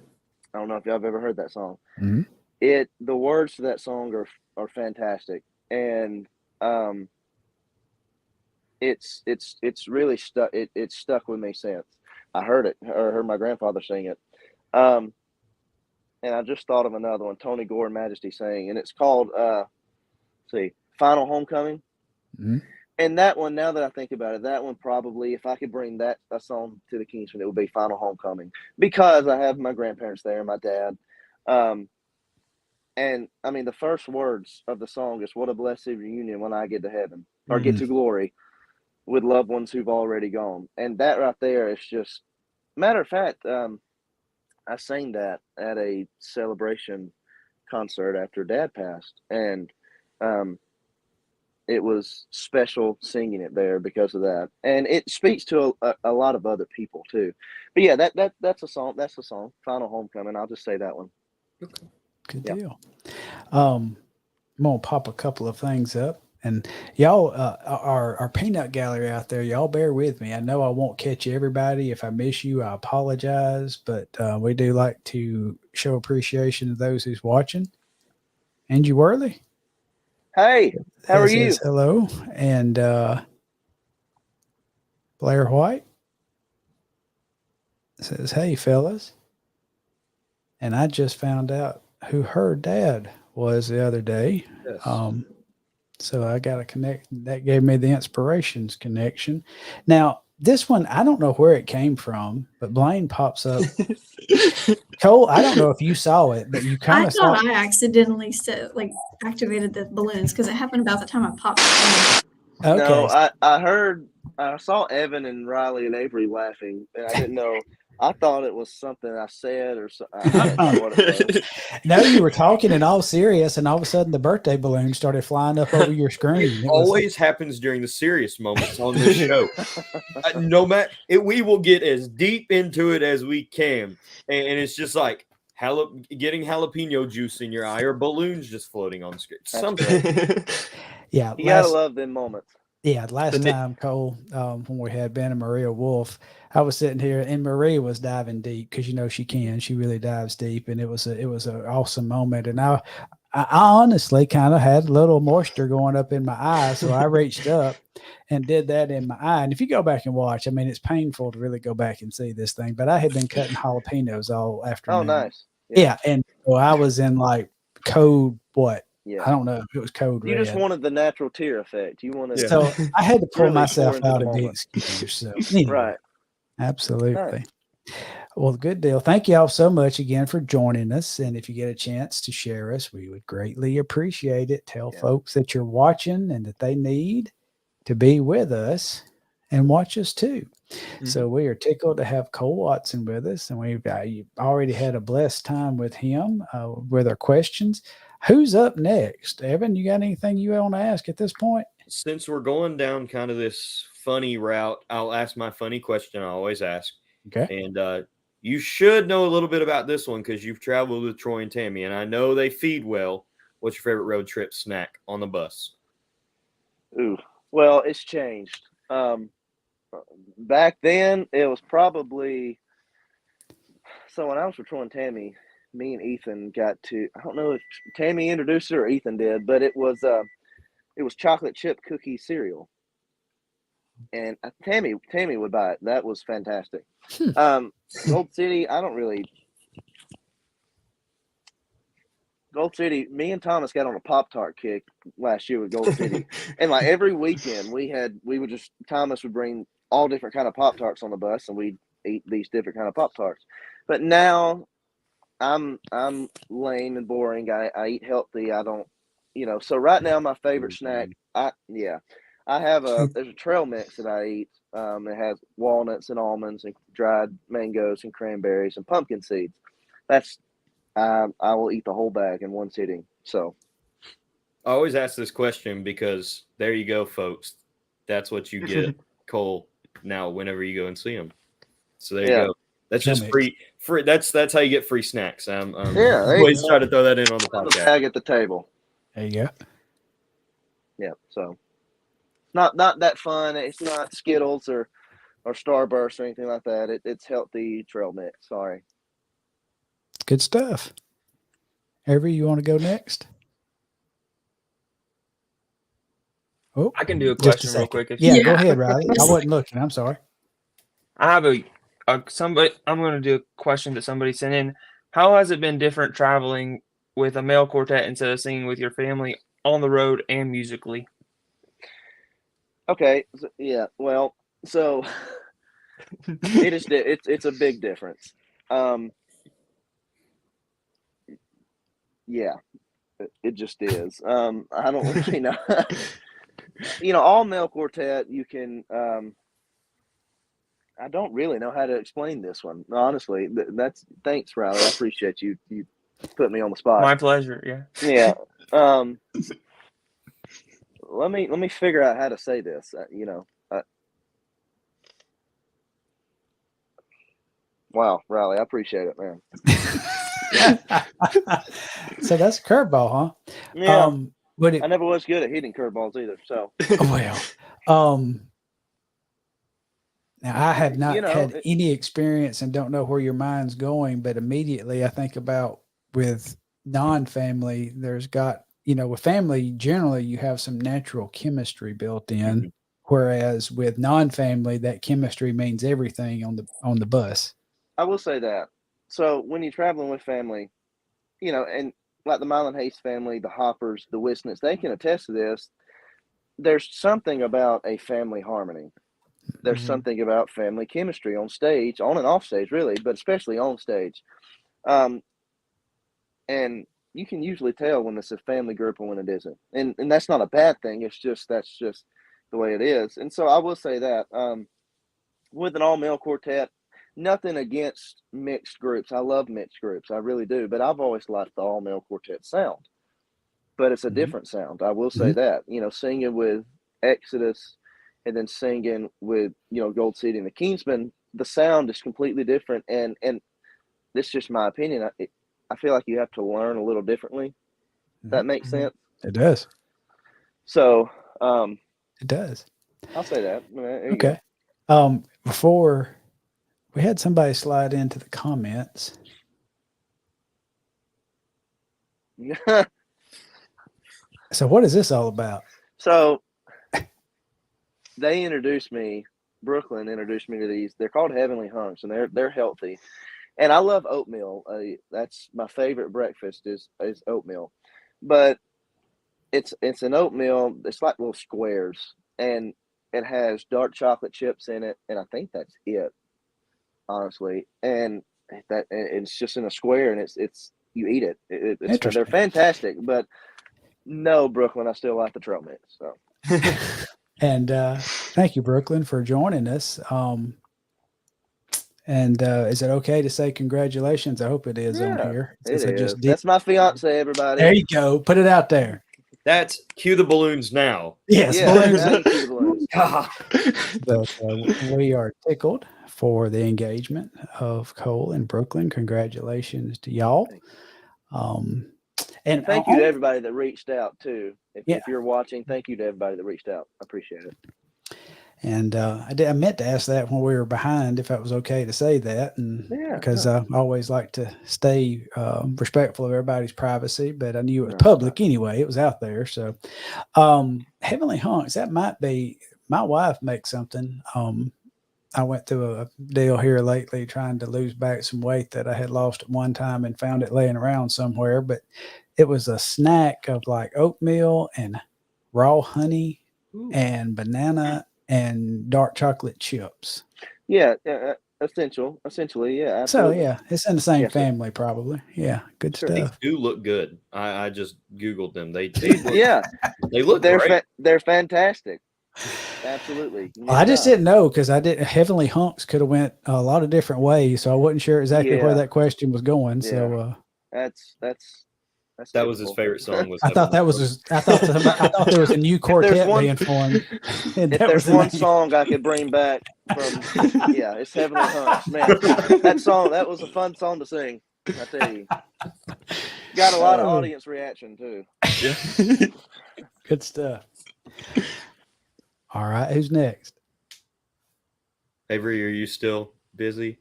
I don't know if y'all have ever heard that song. Mhm. The words to that song are fantastic, and it's really stuck. It's stuck with me since I heard it or heard my grandfather sing it. And I just thought of another one, Tony Gore and Majesty sang, and it's called Final Homecoming. Mhm. And that one, now that I think about it, that one probably, if I could bring a song to the Kingsmen, it would be Final Homecoming, because I have my grandparents there, my dad. And I mean, the first words of the song is, "What a blessed reunion when I get to heaven or get to glory with loved ones who've already gone." And that right there is just, matter of fact, I sang that at a celebration concert after Dad passed, and it was special singing it there because of that, and it speaks to a lot of other people too. But yeah, that's a song. That's a song. Final Homecoming. I'll just say that one. Good Yeah. deal. I'm gonna pop a couple of things up, and y'all, our peanut gallery out there, y'all bear with me. I know I won't catch everybody. If I miss you, I apologize, but we do like to show appreciation to those who's watching. Angie Worley Hey, how are says you? hello, and Blair White says, "Hey, fellas," and I just found out who her dad was the other day. Yes. So I got to connect. That gave me the inspirations connection. Now, this one, I don't know where it came from, but Blaine pops up. Cole, I don't know if you saw it, but you kind I of saw thought I accidentally activated the balloons because it happened about the time I popped it in. No, Okay. I saw Evan and Riley and Avery laughing, and I didn't know. I thought it was something I said or so. I didn't know what it was. No, you were talking and all serious, and all of a sudden the birthday balloon started flying up over your screen. It always happens during the serious moments on this show. No matter, we will get as deep into it as we can, and it's just like getting jalapeno juice in your eye or balloons just floating on the screen. That's Something. great. Yeah, You gotta love them moments. Yeah, last time, Cole, when we had Ben and Maria Wolf, I was sitting here and Maria was diving deep because you know she can. She really dives deep, and it was an awesome moment. And I honestly kind of had a little moisture going up in my eye, so I reached up and did that in my eye. And if you go back and watch, I mean, it's painful to really go back and see this thing. But I had been cutting jalapenos all afternoon. Oh, nice. Yeah, and so I was in like code what? Yeah. I don't know. It was code You red. just wanted the natural tear effect. You wanted So I had to pull really myself pour into out the of the moment. excuse. So anyway, Right. absolutely. Nice. Well, good deal. Thank you all so much again for joining us. And if you get a chance to share us, we would greatly appreciate it. Tell folks that you're watching and that they need to be with us and watch us too. So we are tickled to have Cole Watson with us, and we've already had a blessed time with him with our questions. Who's up next? Evan, you got anything you want to ask at this point? Since we're going down kind of this funny route, I'll ask my funny question I always ask. Okay. And you should know a little bit about this one because you've traveled with Troy and Tammy, and I know they feed well. What's your favorite road trip snack on the bus? Ooh. Well, it's changed. Back then, it was probably, so when I was with Troy and Tammy, me and Ethan got to. I don't know if Tammy introduced it or Ethan did, but it was chocolate chip cookie cereal, and Tammy would buy it. That was fantastic. Gold City, I don't really. Gold City, me and Thomas got on a Pop-Tart kick last year with Gold City. And like every weekend Thomas would bring all different kind of Pop-Tarts on the bus and we'd eat these different kind of Pop-Tarts. But now I'm lame and boring. I eat healthy. I don't, so right now my favorite snack, there's a trail mix that I eat. It has walnuts and almonds and dried mangoes and cranberries and pumpkin seeds. I will eat the whole bag in one sitting. So I always ask this question because there you go, folks. That's what you get, Cole, now whenever you go and see him. So there you go. That's just free. That's how you get free snacks. Always try to throw that in on the podcast. Bag at the table. There you go. Yeah. So not that fun. It's not Skittles or Starburst or anything like that. It's healthy trail mix. Sorry. Good stuff. Avery, you want to go next? Oh, I can do a question real quick. Yeah, go ahead, Riley. I wasn't looking. I'm sorry. I have somebody. I'm going to do a question that somebody sent in. How has it been different traveling with a male quartet instead of singing with your family on the road and musically? Okay. Well, so it is. It's a big difference. Yeah, it just is. I don't really know. All male quartet, you can. I don't really know how to explain this one, honestly. Thanks, Riley. I appreciate you put me on the spot. My pleasure. Yeah. Yeah. Let me figure out how to say this. Wow, Riley, I appreciate it, man. So that's a curveball, huh? Yeah. But I never was good at hitting curveballs either. So now I have not had any experience and don't know where your mind's going, but immediately I think about with non-family, there's got, with family, generally you have some natural chemistry built in, mm-hmm. whereas with non-family, that chemistry means everything on the bus. I will say that. So when you're traveling with family, and like the Mylan Hayes family, the Hoppers, the Wisnets, they can attest to this. There's something about a family harmony. There's mm-hmm. something about family chemistry on stage, on and off stage, really, but especially on stage. And you can usually tell when it's a family group and when it isn't. And that's not a bad thing. That's just the way it is. And so I will say that with an all-male quartet, nothing against mixed groups. I love mixed groups. I really do. But I've always liked the all-male quartet sound. But it's a mm-hmm. different sound. I will say mm-hmm. that. Singing with Exodus and then singing with, Gold City and the Kingsmen, the sound is completely different. And this is just my opinion. I feel like you have to learn a little differently. Mm-hmm. That makes sense? It does. So it does. I'll say that. Okay. Before we had somebody slide into the comments. So what is this all about? So they introduced me, Brooklyn introduced me to these. They're called Heavenly Hunks, and they're healthy. And I love oatmeal. That's my favorite breakfast is oatmeal. But it's an oatmeal. It's like little squares, and it has dark chocolate chips in it, and I think that's it. Honestly, and it's just in a square, and it's you eat it. They're fantastic, but no, Brooklyn, I still like the trail mix. So, and thank you, Brooklyn, for joining us. And is it okay to say congratulations? I hope it is on here. It is. That's my fiance, everybody. There you go. Put it out there. That's cue the balloons now. Yes, balloons. So, we are tickled for the engagement of Cole and Brooklyn. Congratulations to y'all. And thank you to everybody that reached out too. If you're watching, thank you to everybody that reached out. I appreciate it. And I meant to ask that when we were behind if it was okay to say that, and Yeah, because I always like to stay respectful of everybody's privacy, but I knew it was No, public anyway. It was out there. So Heavenly Hunks, that might be, my wife makes something. I went through a deal here lately trying to lose back some weight that I had lost at one time and found it laying around somewhere, but it was a snack of like oatmeal and raw honey and banana and dark chocolate chips. yeah, essentially, yeah, So absolutely. yeah, it's in the same Yes, sir. family probably. Yeah, good Sure. These stuff. do look good. I just Googled them. They look, Yeah, they look they're great. they're fantastic. Absolutely. Well, I just didn't know because I didn't. Heavenly Hunks could have went a lot of different ways, so I wasn't sure exactly where Yeah. that question was going. Yeah. So That's That was his typical. favorite song. Was I thought that was. I thought I thought there was a new quartet one- being formed, and If that was there's the one name. song I could bring back from, yeah, it's Heavenly Hunks. Man, that was a fun song to sing. I tell you, got a lot of audience reaction too. Yeah. Good stuff. All right, who's next? Avery, are you still busy?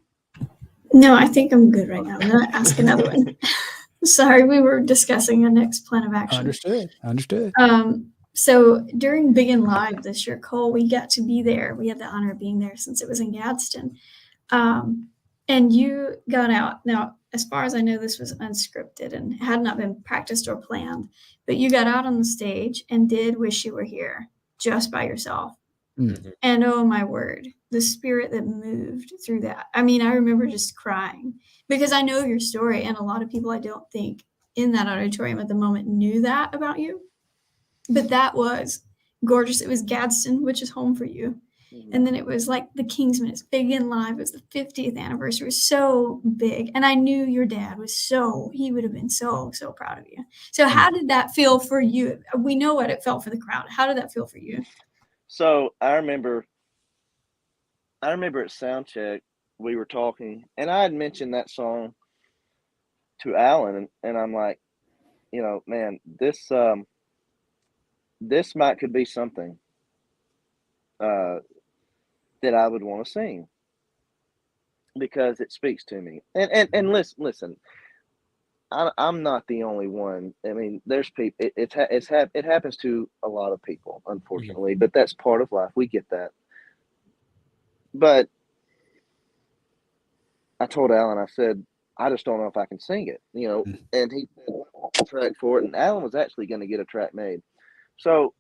No, I think I'm good right now. I'm going to ask another one. Sorry, we were discussing a next plan of action. Understood. So during Big and Live this year, Cole, we got to be there. We had the honor of being there since it was in Gadsden. And you got out. Now, as far as I know, this was unscripted and had not been practiced or planned. But you got out on the stage and did Wish You Were Here just by yourself. Mm-hmm. And oh my word, the spirit that moved through that. I mean, I remember just crying because I know your story, and a lot of people I don't think in that auditorium at the moment knew that about you. But that was gorgeous. It was Gadsden, which is home for you. And then it was like the Kingsmen. It's Big and Live. It was the 50th anniversary. It was so big. And I knew your dad he would have been so proud of you. So how did that feel for you? We know what it felt for the crowd. How did that feel for you? So I remember at soundcheck we were talking, and I had mentioned that song to Alan, and I'm like, man, this might could be something that I would want to sing because it speaks to me. And listen, I'm not the only one. I mean, there's people. It happens to a lot of people, unfortunately. But that's part of life. We get that. But I told Alan, I said, I just don't know if I can sing it. And he said a track for it. And Alan was actually going to get a track made. So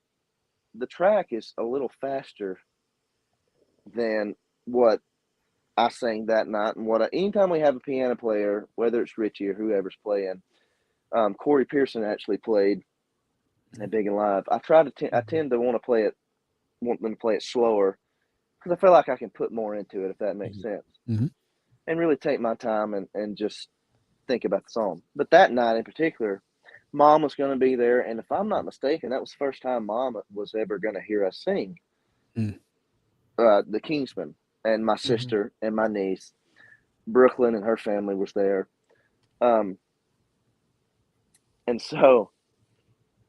the track is a little faster than what I sang that night, and anytime we have a piano player, whether it's Richie or whoever's playing, Corey Pearson actually played at Big and Live. I tend to want them to play it slower because I feel like I can put more into it, if that makes sense, and really take my time and just think about the song. But that night in particular, Mom was going to be there, and if I'm not mistaken, that was the first time Mom was ever going to hear us sing the Kingsmen. And my sister and my niece, Brooklyn, and her family was there. And so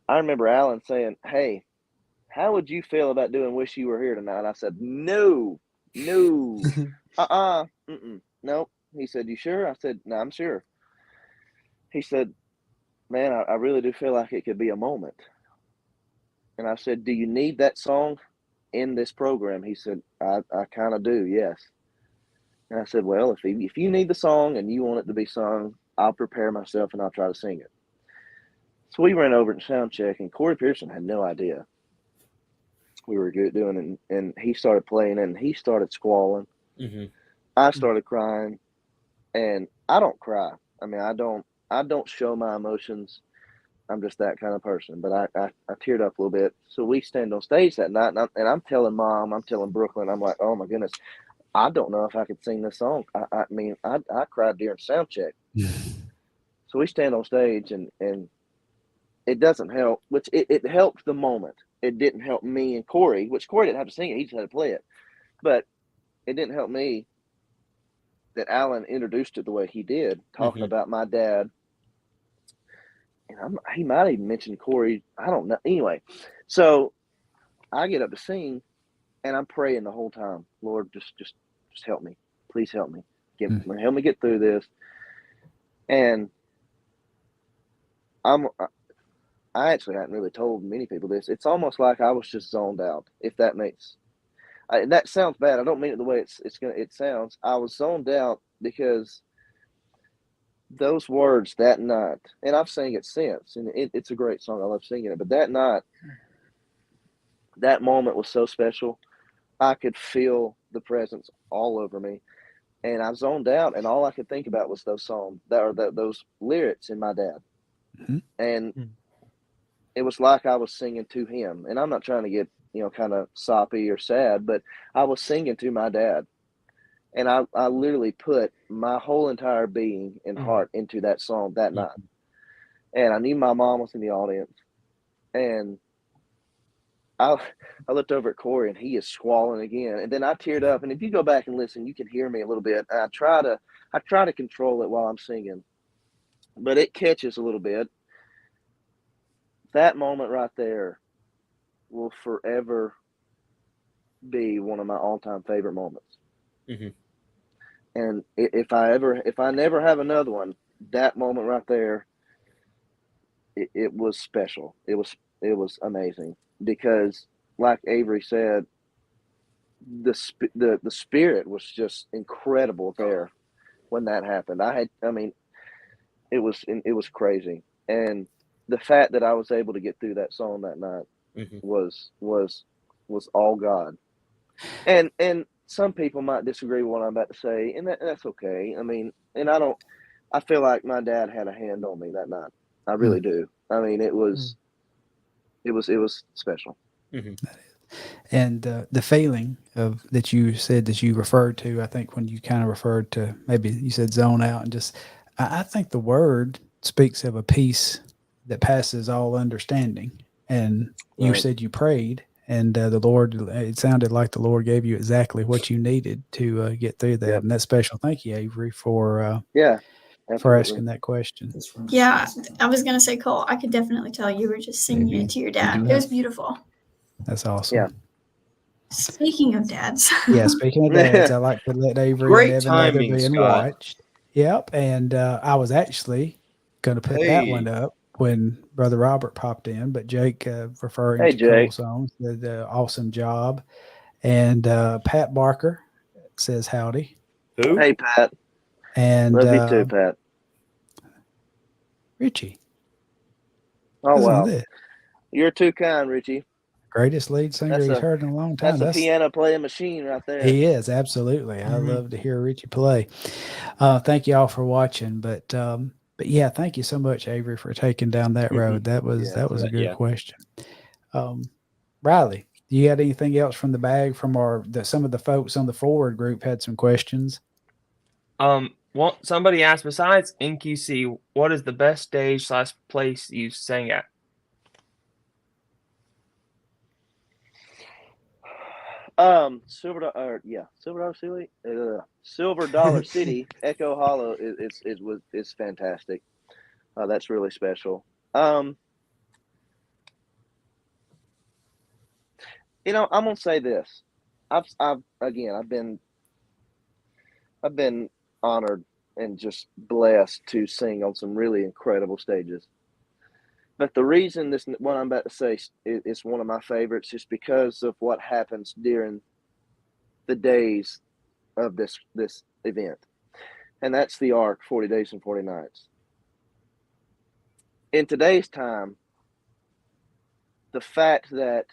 I remember Alan saying, "Hey, how would you feel about doing Wish You Were Here tonight?" I said, No. Nope. He said, "You sure?" I said, "No, I'm sure." He said, "Man, I really do feel like it could be a moment." And I said, "Do you need that song in this program?" He said, I kind of do, yes. And I said, "Well, if you need the song and you want it to be sung, I'll prepare myself and I'll try to sing it." So we ran over to sound check, and Corey Pearson had no idea we were doing it. And he started playing, and he started squalling. I started crying, and I don't cry. I mean, I don't show my emotions. I'm just that kind of person. But I teared up a little bit. So we stand on stage that night, and I'm telling Mom, I'm telling Brooklyn, I'm like, "Oh my goodness, I don't know if I could sing this song." I mean, I cried during sound check. So we stand on stage, and it doesn't help, which it helped the moment. It didn't help me and Corey, which Corey didn't have to sing it. He just had to play it. But it didn't help me that Alan introduced it the way he did, talking about my dad. And he might even mention Corey. I don't know. Anyway, so I get up to sing, and I'm praying the whole time, Lord, just help me, please help me, help me get through this. And I actually hadn't really told many people this. It's almost like I was just zoned out, if that makes. That sounds bad. I don't mean it the way it sounds. I was zoned out because those words that night, and I've sang it since, and it's a great song. I love singing it. But that night, that moment was so special. I could feel the presence all over me, and I zoned out, and all I could think about was those songs those lyrics in my dad, and it was like I was singing to him. And I'm not trying to get kind of soppy or sad, but I was singing to my dad. And I literally put my whole entire being and heart into that song that night. And I knew my mom was in the audience. And I looked over at Corey, and he is squalling again. And then I teared up. And if you go back and listen, you can hear me a little bit. And I try to control it while I'm singing, but it catches a little bit. That moment right there will forever be one of my all-time favorite moments. And if I never have another one, that moment right there, it was special. It was amazing, because like Avery said, the spirit was just incredible there when that happened. It was crazy. And the fact that I was able to get through that song that night was all God. And some people might disagree with what I'm about to say, and that's okay. I feel like my dad had a hand on me that night. I really do. It was special. And the feeling of that you said that you referred to, I think when you kind of referred to, maybe you said zone out, and just, I think the word speaks of a peace that passes all understanding. And you said you prayed, and the Lord, it sounded like the Lord gave you exactly what you needed to get through that. And that's special. Thank you, Avery, for asking that question. Yeah, I was going to say, Cole, I could definitely tell you were just singing it to your dad. It was beautiful. That's awesome. Yeah. Speaking of dads. Yeah, speaking of dads, I like to let Avery Great and Evan know they're timing, being Scott. watched. Yep, and I was actually going to put that one up when Brother Robert popped in, but Jake, referring to Jake. Cole Songs, did an awesome job. And Pat Barker says howdy. Who? Hey, Pat. And love you too, Pat. Richie. Oh, Listen wow. to this. You're too kind, Richie. Greatest lead singer he's heard in a long time. That's a piano playing machine right there. He is, absolutely. I love to hear Richie play. Thank you all for watching, but yeah, thank you so much, Avery, for taking down that road. That was a good question. Riley, do you got anything else from the bag from some of the folks on the forward group had some questions? Somebody asked, besides NQC, what is the best stage / place you sang at? Silver Dollar City, Echo Hollow is fantastic. That's really special. I'm gonna say this. I've been honored and just blessed to sing on some really incredible stages. But the reason what I'm about to say is one of my favorites is because of what happens during the days of this event. And that's the Ark, 40 Days and 40 Nights. In today's time, the fact that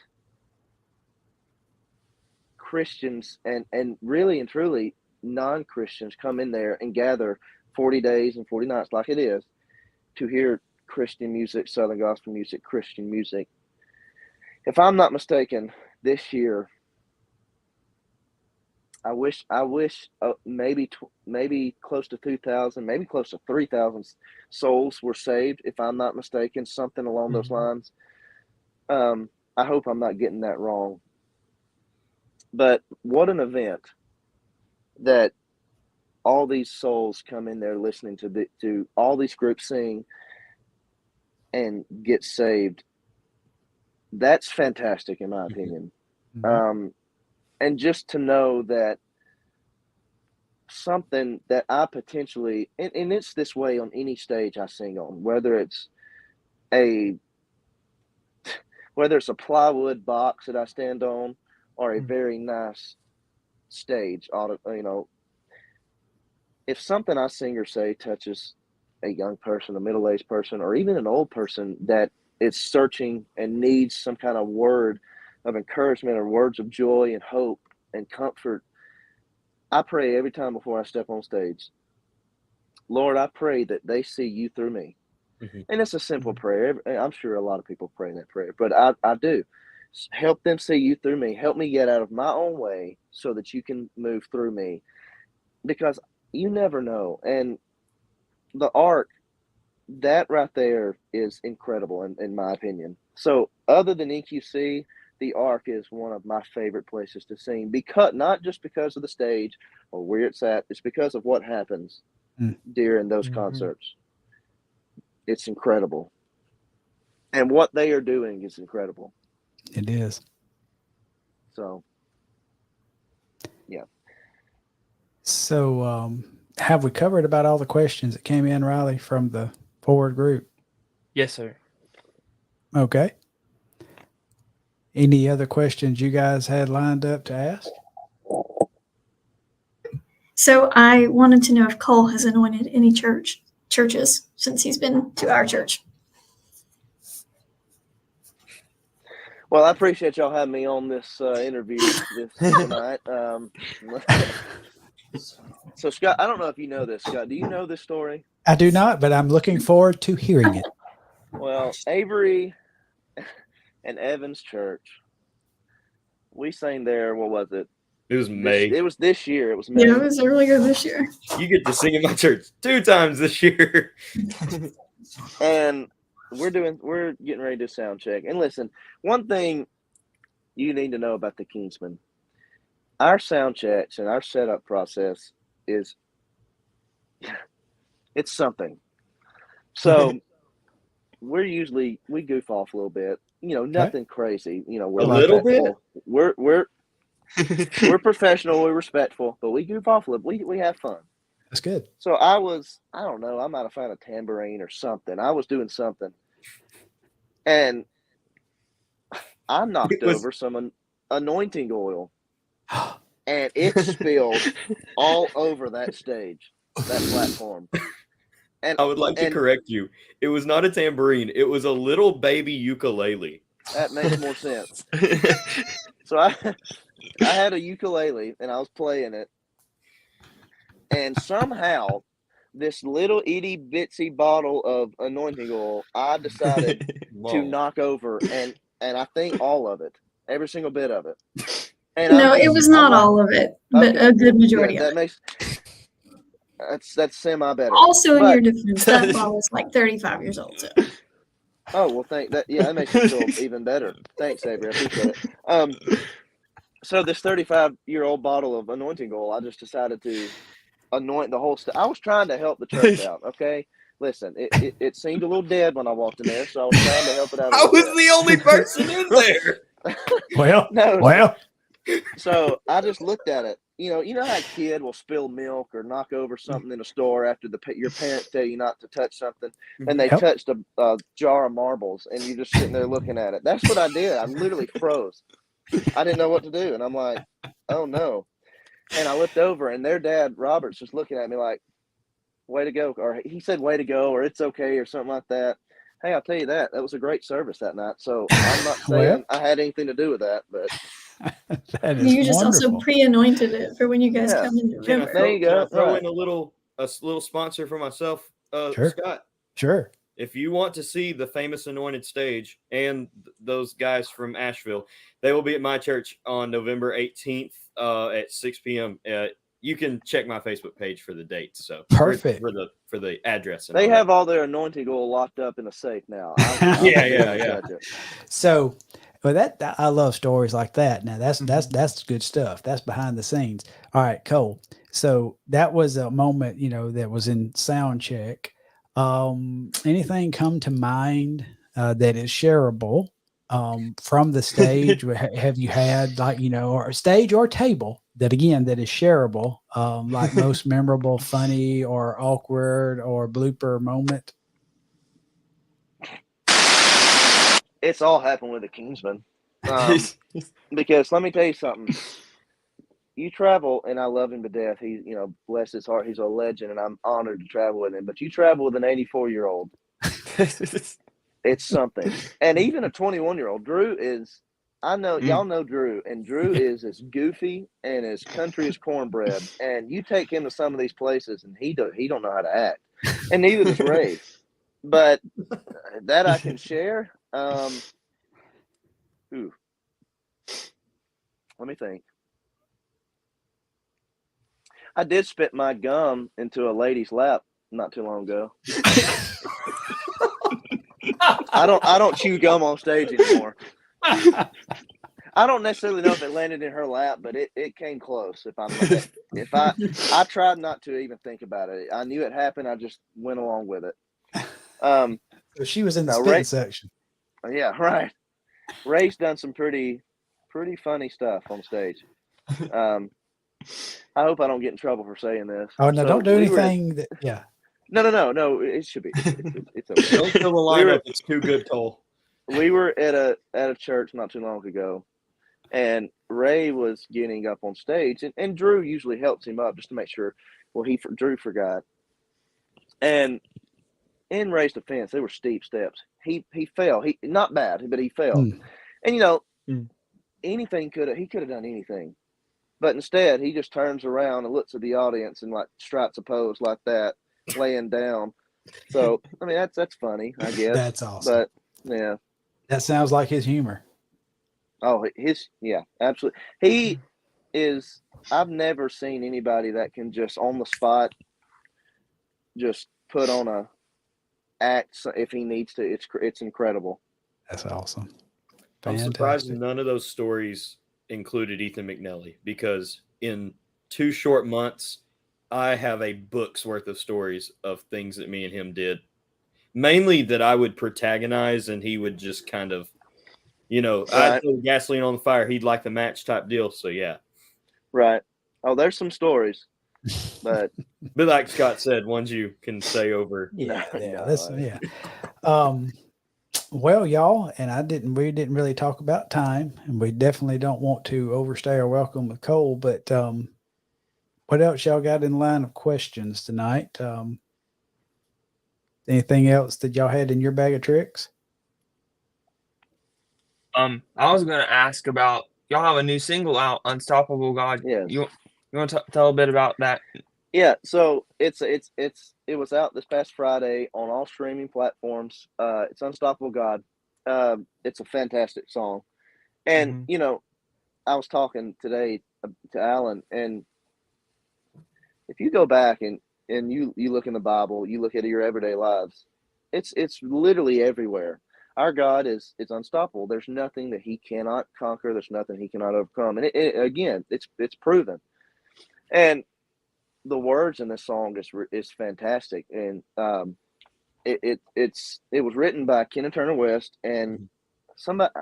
Christians and really and truly non-Christians come in there and gather 40 days and 40 nights like it is to hear Christian music, Southern gospel music, Christian music. If I'm not mistaken, this year, I wish maybe close to 2,000, maybe close to 3,000 souls were saved, if I'm not mistaken, something along those lines. I hope I'm not getting that wrong. But what an event that all these souls come in there listening to all these groups sing and get saved. That's fantastic, in my opinion. and just to know that something that I potentially, and it's this way on any stage I sing on, whether it's a plywood box that I stand on or a very nice stage, if something I sing or say touches a young person, a middle-aged person, or even an old person that is searching and needs some kind of word of encouragement or words of joy and hope and comfort, I pray every time before I step on stage, Lord, I pray that they see you through me. Mhm. And it's a simple prayer. I'm sure a lot of people pray that prayer, but I do. Help them see you through me. Help me get out of my own way so that you can move through me, because you never know. And the arc, that right there is incredible in my opinion. So other than EQC, the arc is one of my favorite places to sing, because not just because of the stage or where it's at, it's because of what happens during those concerts. It's incredible. And what they are doing is incredible. It is. So, yeah. So, have we covered about all the questions that came in, Riley, from the forward group? Yes, sir. Okay. Any other questions you guys had lined up to ask? So I wanted to know if Cole has anointed any churches since he's been to our church. Well, I appreciate y'all having me on this interview tonight. So, Scott, I don't know if you know this. Scott, do you know this story? I do not, but I'm looking forward to hearing it. Well, Avery and Evans Church, we sang there. What was it? It was May. It was this year. It was May. Yeah, it was earlier this year. You get to sing in my church 2 times this year. And we're getting ready to sound check. And listen, one thing you need to know about the Kingsmen, our sound checks and our setup process is, it's something. So we goof off a little bit, nothing crazy, we're A little bit. We're professional, we're respectful, but we goof off a little. We have fun. That's good. So I don't know, I might have found a tambourine or something. I was doing something, and I knocked over some anointing oil, and it spilled all over that stage, that platform. And I would like to correct you. It was not a tambourine. It was a little baby ukulele. That makes more sense. So I had a ukulele, and I was playing it, and somehow this little itty bitsy bottle of anointing oil, I decided to knock over, and I think all of it, every single bit of it. And no, it was not all of it, but a good majority of it. That's semi better. Also, in your defense, that bottle is like 35 years old. So. Oh well, that makes me feel even better. Thanks, Avery. I appreciate it. So this 35-year-old bottle of anointing oil, I just decided to anoint the whole I was trying to help the church out. Okay, listen, it seemed a little dead when I walked in there, so I was trying to help it out. I was the only person in there. Well. So I just looked at it. You know how a kid will spill milk or knock over something in a store after your parents tell you not to touch something, and they touched a jar of marbles, and you're just sitting there looking at it. That's what I did. I literally froze. I didn't know what to do, and I'm like, oh no. And I looked over, and their dad, Robert's, just looking at me like, way to go. Or he said, way to go, or it's okay, or something like that. Hey, I'll tell you that was a great service that night. So I'm not saying I had anything to do with that, but you just also pre-anointed it for when you guys come in November. There you go. Throw in a little sponsor for myself, sure. Scott. Sure. If you want to see the famous anointed stage and those guys from Asheville, they will be at my church on November 18th at 6 p.m. You can check my Facebook page for the dates. So perfect for the address. They have all their anointing oil locked up in a safe now. Yeah. So, well, I love stories like that. Now that's good stuff. That's behind the scenes. All right, Cole. So that was a moment, that was in sound check. Anything come to mind that is shareable from the stage? Have you had like, or a stage or a table that again, that is shareable, like most memorable, funny or awkward or blooper moment? It's all happened with the Kingsmen. Because let me tell you something. You travel, and I love him to death. He, bless his heart, he's a legend, and I'm honored to travel with him. But you travel with an 84-year-old, it's something. And even a 21-year-old. Drew is, I know, y'all know Drew, and Drew is as goofy and as country as cornbread. And you take him to some of these places, and he don't know how to act. And neither does Ray. But that I can share. Let me think. I did spit my gum into a lady's lap not too long ago. I don't chew gum on stage anymore. I don't necessarily know if it landed in her lap, but it came close. If I tried not to even think about it. I knew it happened. I just went along with it. So she was in the spitting section. Yeah, right. Ray's done some pretty funny stuff on stage. I hope I don't get in trouble for saying this. Oh no! So don't do anything. Yeah. No. It should be. It's okay. Don't fill the lineup. It's too good, Cole. We were at a church not too long ago, and Ray was getting up on stage, and Drew usually helps him up just to make sure. Well, Drew forgot, and in Ray's defense, they were steep steps. He fell. He not bad, but he fell. And anything he could have done anything. But instead, he just turns around and looks at the audience and like strikes a pose like that, laying down. So I mean, that's funny, I guess. That's awesome. But yeah, that sounds like his humor. Oh, absolutely. He is. I've never seen anybody that can just on the spot, just put on a act if he needs to. It's incredible. That's awesome. Fantastic. I'm surprised none of those stories included Ethan McNally, because in 2 short months, I have a book's worth of stories of things that me and him did. Mainly that I would protagonize and he would just kind of, I'd throw gasoline on the fire. He'd like the match type deal. So, yeah. Right. Oh, there's some stories. But like Scott said, ones you can say over. Yeah. Well, y'all, and we didn't really talk about time, and we definitely don't want to overstay our welcome with Cole, but what else y'all got in line of questions tonight? Anything else that y'all had in your bag of tricks? I was going to ask about, y'all have a new single out, Unstoppable God. Yes. You want to tell a bit about that? Yeah, so it was out this past Friday on all streaming platforms. It's Unstoppable God. It's a fantastic song. And I was talking today to Alan, and if you go back and you look in the Bible, you look at your everyday lives, it's literally everywhere. Our God is unstoppable. There's nothing that he cannot conquer. There's nothing he cannot overcome. And again, it's proven. And the words in this song is fantastic, and it was written by Kenneth Turner West and somebody.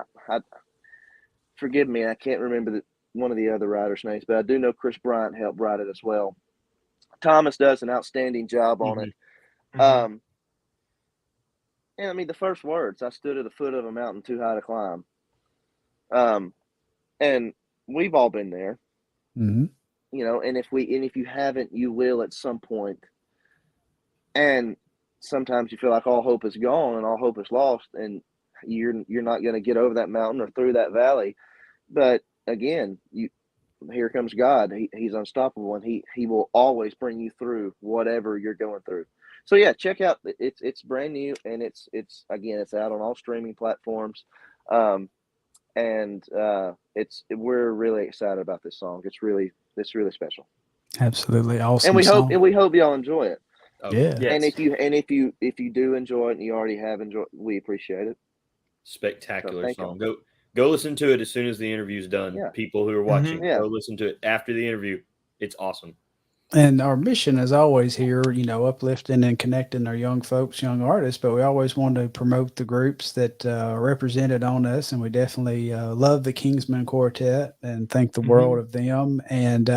Forgive me, I can't remember one of the other writers' names, but I do know Chris Bryant helped write it as well. Thomas does an outstanding job on it. And I mean, the first words: "I stood at the foot of a mountain too high to climb." And we've all been there. Mm-hmm. And if you haven't, you will at some point. And sometimes you feel like all hope is gone and all hope is lost, and you're not going to get over that mountain or through that valley. But again, here comes God. He's unstoppable, and he will always bring you through whatever you're going through. So yeah, check out. It's brand new, and it's out on all streaming platforms. We're really excited about this song. It's really special. Absolutely awesome. And we hope y'all enjoy it. Yeah. Yes. And if you do enjoy it and you already have enjoyed, we appreciate it. Spectacular song. Go listen to it as soon as the interview's done. Yeah. People who are watching, Yeah. go listen to it after the interview. It's awesome. And our mission is always here, uplifting and connecting our young folks, young artists, but we always want to promote the groups that are represented on us. And we definitely love the Kingsmen Quartet and think the world of them. And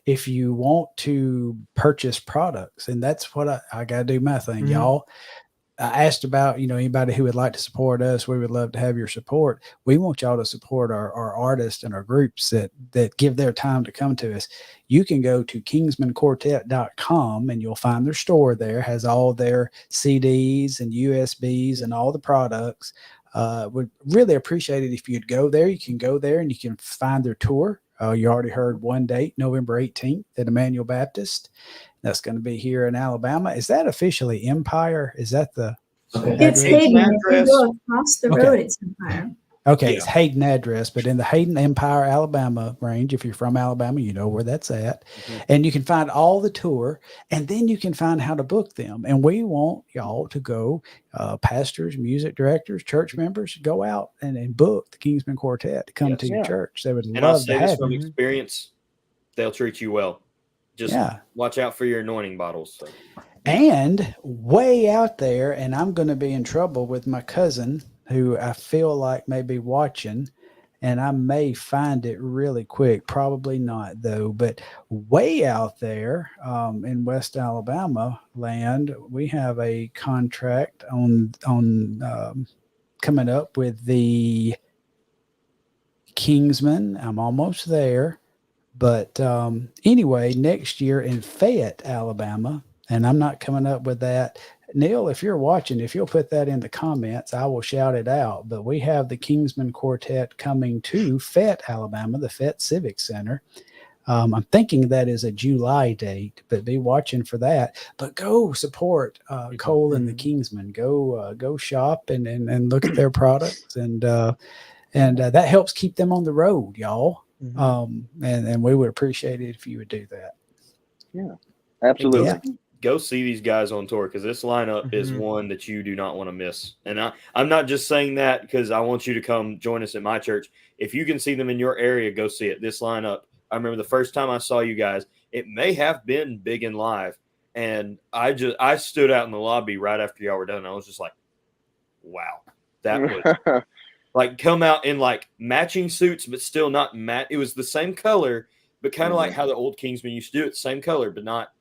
if you want to purchase products, and that's what I got to do my thing, y'all. I asked about, anybody who would like to support us. We would love to have your support. We want y'all to support our artists and our groups that give their time to come to us. You can go to kingsmanquartet.com and you'll find their store there. Has all their CDs and USBs and all the products. Would really appreciate it if you'd go there. You can go there and you can find their tour. You already heard one date, November 18th at Emmanuel Baptist. That's going to be here in Alabama. Is that officially Empire? Is that the It's address? Hayden. If you go across the road, it's Empire. Okay, it's Hayden address, but in the Hayden Empire, Alabama range, if you're from Alabama, you know where that's at. And you can find all the tour, and then you can find how to book them. And we want y'all to go, pastors, music directors, church members, go out and book the Kingsmen Quartet to come to your church. They would And I'll love say to this have from you. experience, they'll treat you well. Just watch out for your anointing bottles. So. And way out there, and I'm going to be in trouble with my cousin, who I feel like may be watching, and I may find it really quick. Probably not, though. But way out there in West Alabama land, we have a contract on coming up with the Kingsmen. I'm almost there. But anyway, next year in Fayette, Alabama, and I'm not coming up with that. Neil, if you're watching, if you'll put that in the comments, I will shout it out. But we have the Kingsmen Quartet coming to Fayette, Alabama, the Fayette Civic Center. I'm thinking that is a July date, but be watching for that. But go support Cole and the Kingsmen. Go shop and look at their products, and that helps keep them on the road, y'all. And we would appreciate it if you would do that. Yeah, absolutely. Yeah. Go see these guys on tour, because this lineup is one that you do not want to miss. And I'm not just saying that because I want you to come join us at my church. If you can see them in your area, go see it. This lineup, I remember the first time I saw you guys, it may have been Big and Live. And I stood out in the lobby right after y'all were done. I was just like, wow, that was like come out in like matching suits, but still not matte. It was the same color, but kind of like how the old Kingsmen used to do it, same color, but not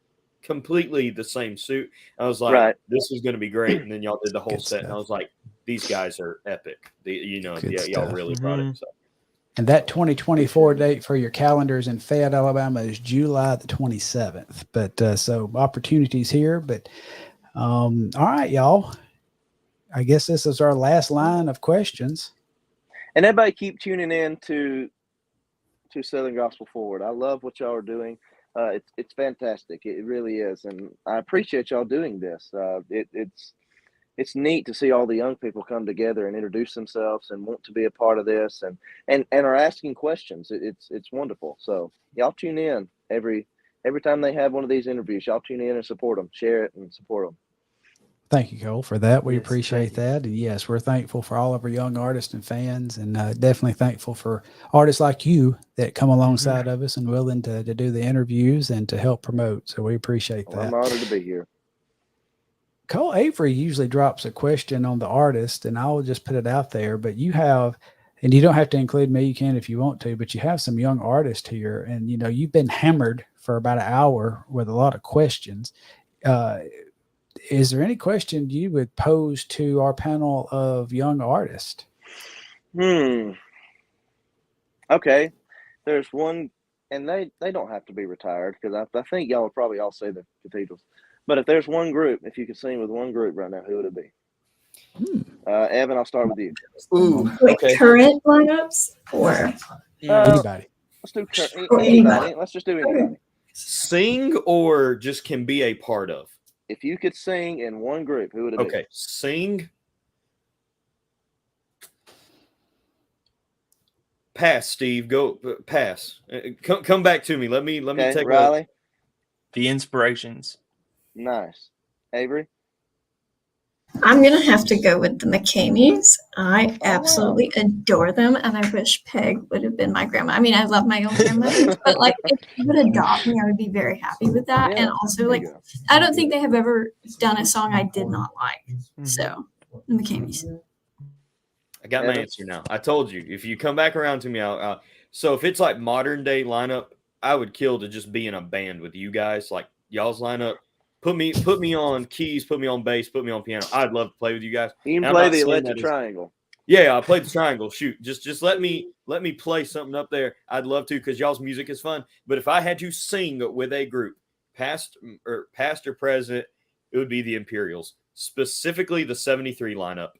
completely the same suit. I was like, this is going to be great. And then y'all did the whole set, and I was like, these guys are epic. Y'all really brought it. So. And that 2024 date for your calendars in Fayette, Alabama is July the 27th. But so opportunities here. But all right, y'all. I guess this is our last line of questions. And everybody keep tuning in to Southern Gospel Forward. I love what y'all are doing. It's fantastic. It really is, and I appreciate y'all doing this. It's neat to see all the young people come together and introduce themselves and want to be a part of this, and are asking questions. It's wonderful. So y'all tune in every time they have one of these interviews. Y'all tune in and support them, share it, and support them. Thank you, Cole, for that. We appreciate that. And yes, we're thankful for all of our young artists and fans, and definitely thankful for artists like you that come alongside of us and willing to do the interviews and to help promote. So we appreciate that. I'm honored to be here. Cole Avery usually drops a question on the artist, and I'll just put it out there, but you have, and you don't have to include me, you can if you want to, but you have some young artists here, and you've been hammered for about an hour with a lot of questions. Is there any question you would pose to our panel of young artists? Okay. There's one, and they don't have to be retired, because I think y'all would probably all say the Cathedrals. But if there's one group, if you could sing with one group right now, who would it be? Evan, I'll start with you. Ooh, okay. Current lineups or anybody? Let's do anybody. Let's just do anybody. Sing or just can be a part of? If you could sing in one group, who would it be? Okay, sing. Pass, Steve. Go pass. Come back to me. Let me take Riley. The Inspirations. Nice. Avery. I'm gonna have to go with the McCameys. I absolutely adore them, and I wish Peg would have been my grandma. I mean, I love my own grandmothers, but like if she would adopt me, I would be very happy with that. And also, like, I don't think they have ever done a song I did not like. So, the McCameys. I got my answer now. I told you. If you come back around to me, so if it's like modern day lineup, I would kill to just be in a band with you guys, like y'all's lineup. Put me on keys, put me on bass, put me on piano. I'd love to play with you guys. You can play the electric triangle. Yeah, I played the triangle. Shoot, just let me play something up there. I'd love to because y'all's music is fun. But if I had to sing with a group, past or present, it would be the Imperials, specifically the '73 lineup.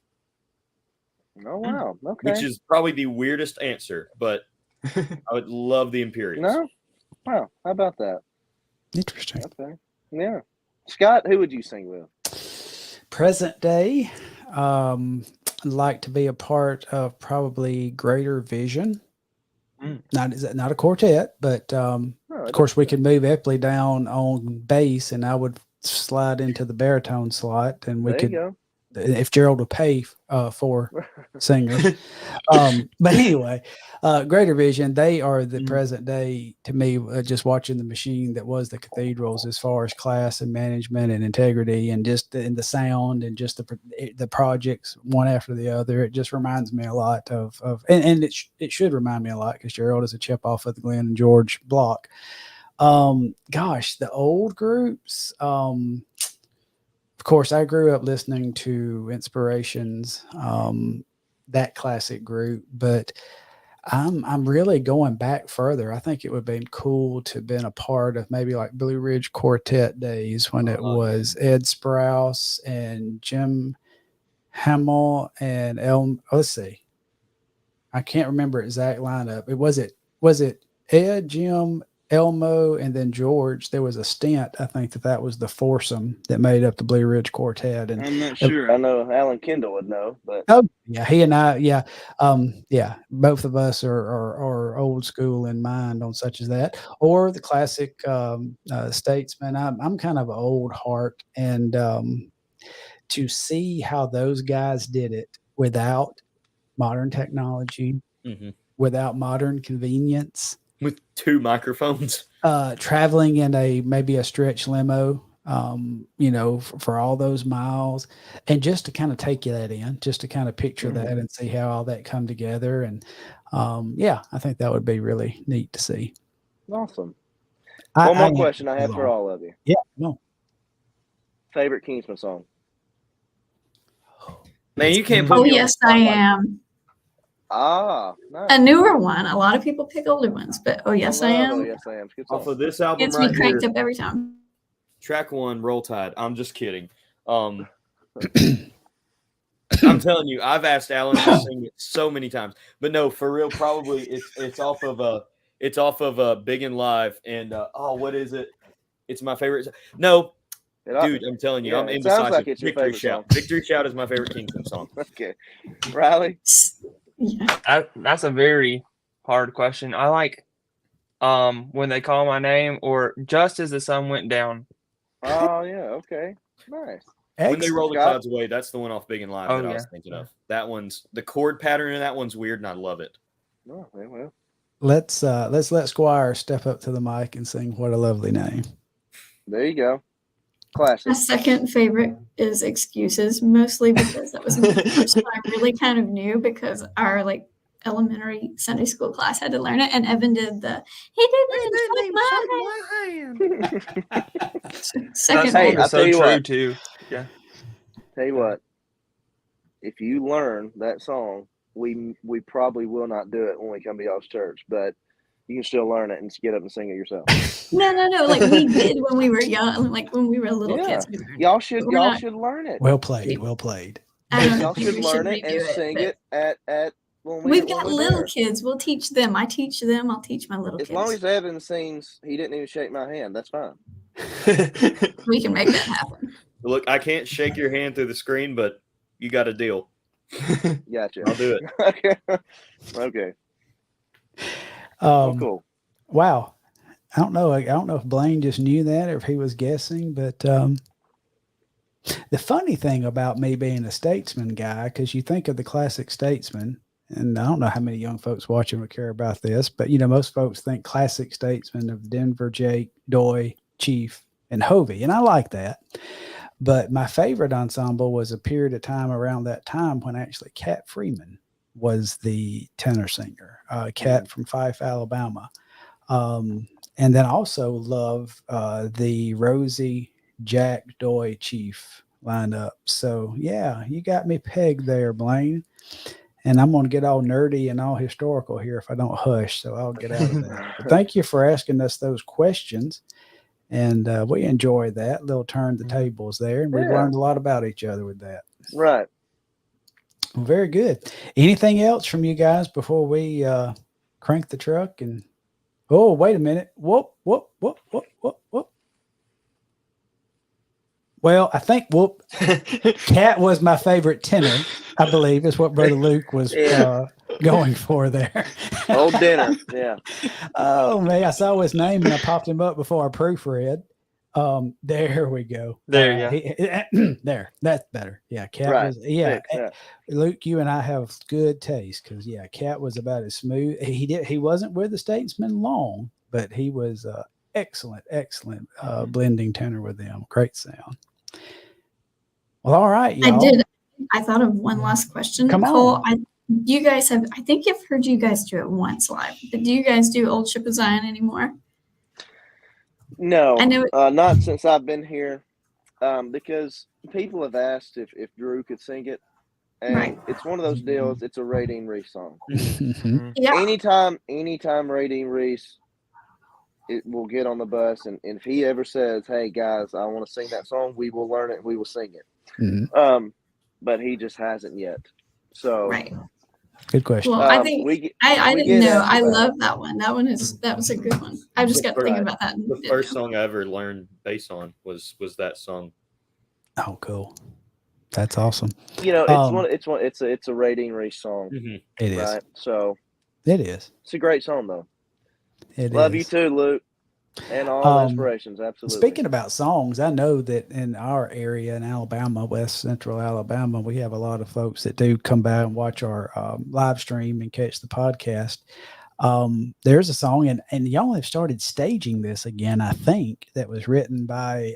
Oh wow, okay. Which is probably the weirdest answer, but I would love the Imperials. No, wow, how about that? Interesting. Okay, yeah. Scott, who would you sing with? Present day, I'd like to be a part of probably Greater Vision. Not a quartet, but of course we could move Epley down on bass, and I would slide into the baritone slot, and we could. Go. If Gerald would pay for singers. But anyway, Greater Vision, they are the present day to me, just watching the machine that was the Cathedrals as far as class and management and integrity and just in the sound and just the projects one after the other. It just reminds me a lot of and it should remind me a lot because Gerald is a chip off of the Glenn and George block. Gosh, the old groups, of course, I grew up listening to Inspirations, that classic group, but I'm really going back further. I think it would have been cool to have been a part of maybe like Blue Ridge Quartet days when it was Ed Sprouse and Jim Hamill and let's see. I can't remember exact lineup. Was it Ed, Jim, Elmo, and then George? There was a stint. I think that was the foursome that made up the Blue Ridge Quartet. And I'm not sure. I know Alan Kendall would know, but yeah, he and I, both of us are old school in mind on such as that, or the classic Statesman. I'm kind of an old heart, and to see how those guys did it without modern technology, without modern convenience. With two microphones, traveling in maybe a stretch limo, for all those miles, and just to kind of take that in, just to kind of picture that and see how all that come together. And I think that would be really neat to see. Awesome. One more question I have for all of you. Yeah, no. Favorite Kingsman song? Man, you can't put Oh, me yes, I am. Ah, nice. A newer one. A lot of people pick older ones, but oh, yes, I am. Oh, yes, I am. Good song. Off of this album Gets right me cranked here, up every time. track 1, Roll Tide. I'm just kidding. I'm telling you, I've asked Alan to sing it so many times, but no, for real, probably it's off of Big and Live, and what is it? It's my favorite. No, dude, I'm telling you, I'm indecisive. Like it's your Victory favorite Shout. song. Victory Shout is my favorite Kingsman song. Okay, Riley. Yeah. That's a very hard question. I like When They Call My Name or Just As the Sun Went Down. Oh yeah, okay, nice. When They Roll the Clouds Away, that's the one off Big and Live that I was thinking of. That one's the chord pattern in that one's weird, and I love it. Oh, well. Let's let Squire step up to the mic and sing "What a Lovely Name." There you go. Classic. My second favorite is Excuses, mostly because that was the first one I really kind of knew because our elementary Sunday school class had to learn it, and Evan did the he didn't shake my hand. Second Hey, one. I'll tell you true what. too. Yeah. Tell you what. If you learn that song, we probably will not do it when we come to y'all's church, but you can still learn it and get up and sing it yourself. No. Like we did when we were young, like when we were little kids. Y'all should learn it. Well played. Well played. Y'all should learn it and sing it at when we've got little kids. We'll teach them. I teach them. I'll teach my little kids. As long as Evan sings, he didn't even shake my hand. That's fine. We can make that happen. Look, I can't shake your hand through the screen, but you got a deal. Gotcha. I'll do it. Okay. Cool. Wow. I don't know if Blaine just knew that or if he was guessing, but The funny thing about me being a Statesman guy, because you think of the classic Statesman, and I don't know how many young folks watching would care about this, but most folks think classic Statesman of Denver, Jake, Doy, Chief, and Hovey, and I like that. But my favorite ensemble was a period of time around that time when actually Cat Freeman was the tenor singer, Cat from Fife, Alabama. And then also love the Rosie, Jack, Doy, Chief lineup. So, yeah, you got me pegged there, Blaine. And I'm going to get all nerdy and all historical here if I don't hush, so I'll get out of that. But thank you for asking us those questions. And we enjoy that little turn the tables there. And we've learned a lot about each other with that. Right. Well, very good. Anything else from you guys before we crank the truck? And oh, wait a minute. Whoop. Well, I think Cat was my favorite tenor, I believe, is what Brother Luke was going for there. Old dinner, yeah. Oh, man, I saw his name and I popped him up before I proofread. There we go. There, yeah. There, that's better. Yeah, Cat Right. was, yeah. Luke, you and I have good taste because, yeah, Cat was about as smooth. He wasn't with the Statesmen long, but he was excellent blending tenor with them. Great sound. Well, all right, y'all. I thought of one last question. Come Cole, on. you guys have, I think I've heard you guys do it once live, but do you guys do Old Ship of Zion anymore? No, I know not since I've been here, because people have asked if Drew could sing it, and Right. it's one of those deals. It's a Ray Dean Reese song. Yeah. Anytime Ray Dean Reese it will get on the bus, and if he ever says, "Hey guys, I want to sing that song," we will learn it and we will sing it. Mm-hmm. But he just hasn't yet. So Right. Good question. Well, I think I didn't know. I love that one. That was a good one. I just got thinking about that. The first song I ever learned bass on was that song. Oh, cool. That's awesome. It's a Ray Dean Reese song. Mm-hmm. It is. Right. So it is. It's a great song though. It Love is. you too, Luke. And all inspirations, absolutely. Speaking about songs, I know that in our area in Alabama, West Central Alabama, we have a lot of folks that do come by and watch our live stream and catch the podcast. There's a song, and y'all have started staging this again, I think, that was written by,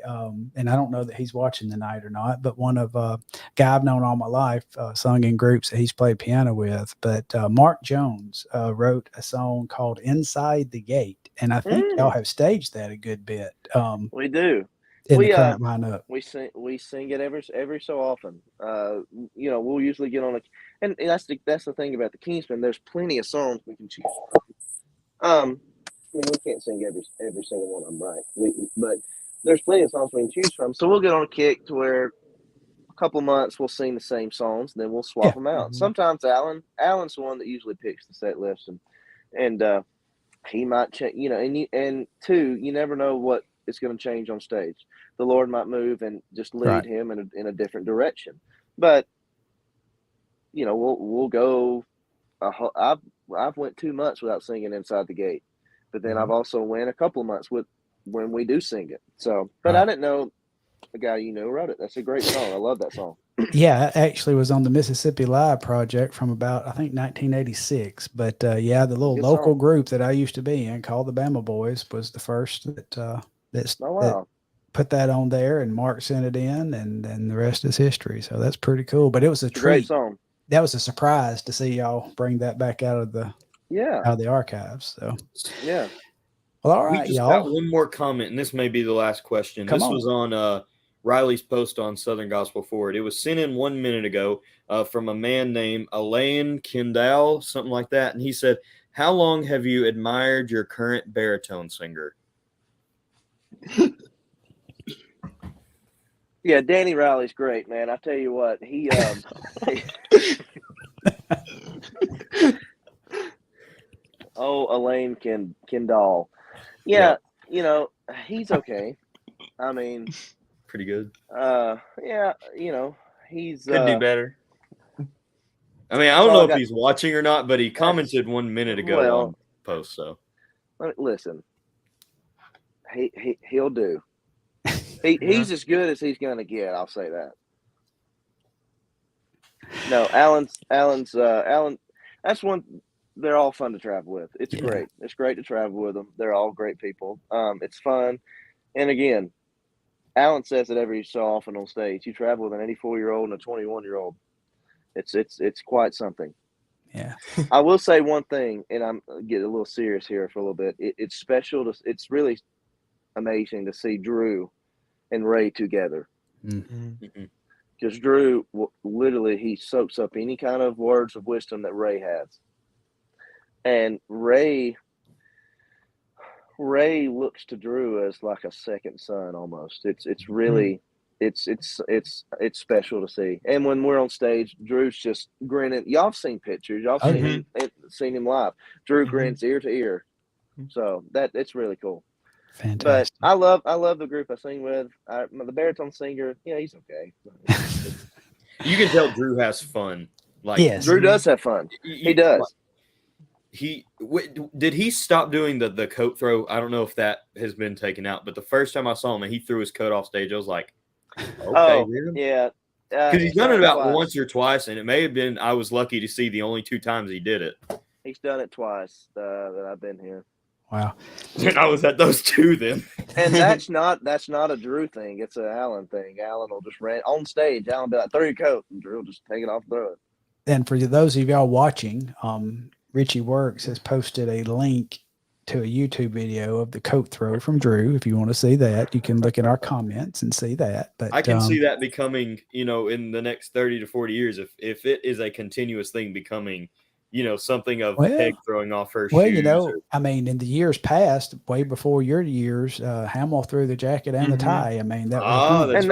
and I don't know that he's watching tonight or not, but one of a guy I've known all my life, sung in groups that he's played piano with. But Mark Jones wrote a song called Inside the Gate. And I think y'all have staged that a good bit. We do. In the current lineup. We sing it every so often. We'll usually get on and that's the thing about the Kingsmen. There's plenty of songs we can choose from. We can't sing every single one of them, right? But there's plenty of songs we can choose from. So we'll get on a kick to where a couple months we'll sing the same songs, then we'll swap them out. Mm-hmm. Sometimes Alan's the one that usually picks the set list, and he might change, and two, you never know what is going to change on stage. The Lord might move and just lead him in a different direction. But, we'll go. I've went 2 months without singing Inside the Gate, but then I've also went a couple of months when we do sing it. So, but I didn't know the guy wrote it. That's a great song. I love that song. Yeah, I actually was on the Mississippi Live project from about, I think, 1986. But the little local group that I used to be in called the Bama Boys was the first that put that on there, and Mark sent it in, and the rest is history. So that's pretty cool. But it was a treat. Great song. That was a surprise to see y'all bring that back out of the archives. So yeah. Well, all right, we just y'all. got one more comment, and this may be the last question. Come this on. Was on Riley's post on Southern Gospel Forward. It was sent in 1 minute ago from a man named Elaine Kendall, something like that. And he said, "How long have you admired your current baritone singer?" Yeah, Danny Riley's great, man. I tell you what, he Elaine Kendall. Yeah, he's okay. I mean, pretty good. He's could do better. I mean, I don't know if he's watching or not, but he commented 1 minute ago on the post. So listen, he'll do. He's as good as he's gonna get. I'll say that. No, Alan's Alan. That's one. They're all fun to travel with. It's great. It's great to travel with them. They're all great people. It's fun, and again, Alan says it every so often on stage. You travel with an 84-year-old and a 21-year-old. It's quite something. Yeah. I will say one thing, and I'm getting a little serious here for a little bit. It's special. It's really amazing to see Drew and Ray together. Because Drew, literally, he soaks up any kind of words of wisdom that Ray has. And Ray looks to Drew as like a second son almost. It's really it's special to see. And when we're on stage, Drew's just grinning. Y'all have seen pictures. Y'all seen him live. Drew grins ear to ear. So it's really cool. Fantastic. But I love the group I sing with. The baritone singer, he's okay. You can tell Drew has fun. Like Yes. Drew does have fun. He does. Did he stop doing the coat throw? I don't know if that has been taken out, but the first time I saw him and he threw his coat off stage, I was like, okay, yeah. Because he's done it about once or twice, and it may have been I was lucky to see the only 2 times he did it. He's done it twice that I've been here. Wow. And I was at those 2 then. And that's not a Drew thing. It's an Alan thing. Alan will just run on stage. Alan will be like, throw your coat, and Drew will just take it off and throw it. And for those of y'all watching, Richie Works has posted a link to a YouTube video of the coat throw from Drew. If you want to see that, you can look in our comments and see that. But I can see that becoming, in the next 30 to 40 years, if it is a continuous thing, becoming, something of Peg throwing off her shoes. In the years past, way before your years, Hamill threw the jacket and the tie. I mean, that was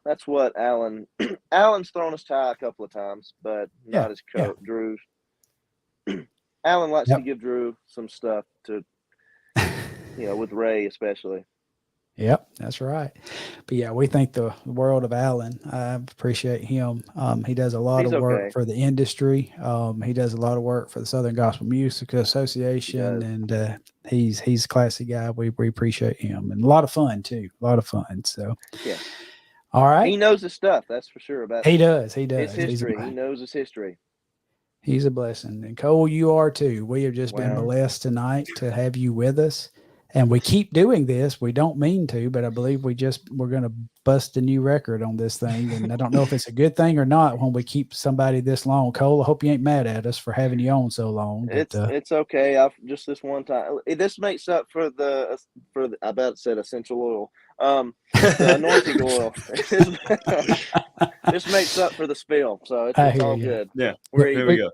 that's what Alan. Alan's thrown his tie a couple of times, but not his coat. Yeah. Drew's. Alan likes to give Drew some stuff to, with Ray especially. Yep, that's right. But yeah, we think the world of Alan. I appreciate him. He does a lot of work for the industry. He does a lot of work for the Southern Gospel Music Association, and he's a classy guy. We appreciate him, and a lot of fun too. A lot of fun. So yeah. All right. He knows his stuff. That's for sure. About he does. He does. His history. He knows his history. He's a blessing. And Cole, you are too. We have just been blessed tonight to have you with us. And we keep doing this. We don't mean to, but I believe we're going to bust a new record on this thing. And I don't know if it's a good thing or not when we keep somebody this long. Cole, I hope you ain't mad at us for having you on so long. But, it's okay. I've just this one time. This makes up for the I about to say essential oil. The anointing oil. This makes up for the spill. So it's all good. Yeah. There we go.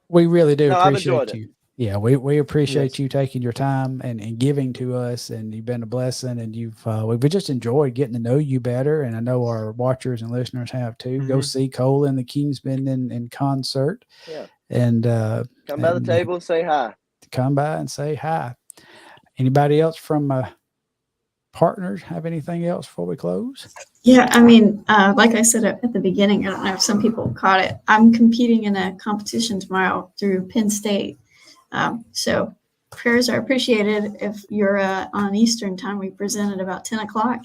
We really do appreciate you. Yeah, we appreciate you taking your time and giving to us, and you've been a blessing, and we've just enjoyed getting to know you better, and I know our watchers and listeners have too. Go see Cole and the Kingsmen in concert. Yeah. And come by the table and say hi. Come by and say hi. Anybody else from partners have anything else before we close? Yeah, like I said at the beginning, I don't know if some people caught it. I'm competing in a competition tomorrow through Penn State. So prayers are appreciated. If you're on Eastern time, we present at about 10 o'clock.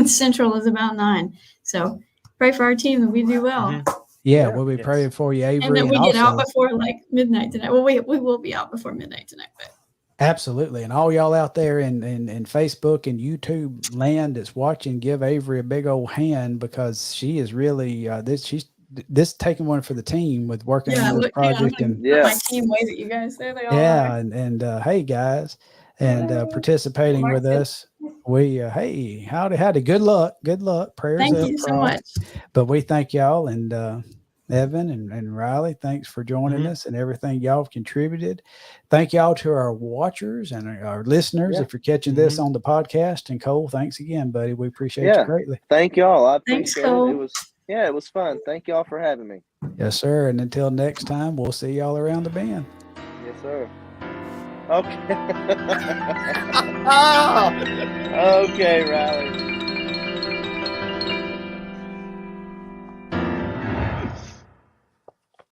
Central is about 9. So pray for our team that we do well. Yeah, we'll be praying for you, Avery. And then we get out before midnight tonight. Well, we will be out before midnight tonight. But. Absolutely. And all y'all out there in Facebook and YouTube land that's watching, give Avery a big old hand, because she is really this taking one for the team with working on this project. And my team wave at you guys there. They all are. And hey guys, and participating with us. We howdy. Good luck. Prayers. Thank you so much. But we thank y'all, and Evan and Riley, thanks for joining us and everything y'all have contributed. Thank y'all to our watchers and our listeners. If you're catching this on the podcast, and Cole, thanks again, buddy. We appreciate you greatly. Thank y'all. I appreciate it. It was fun. Thank y'all for having me. Yes, sir. And until next time, we'll see y'all around the bend. Yes, sir. Okay. Okay, Riley.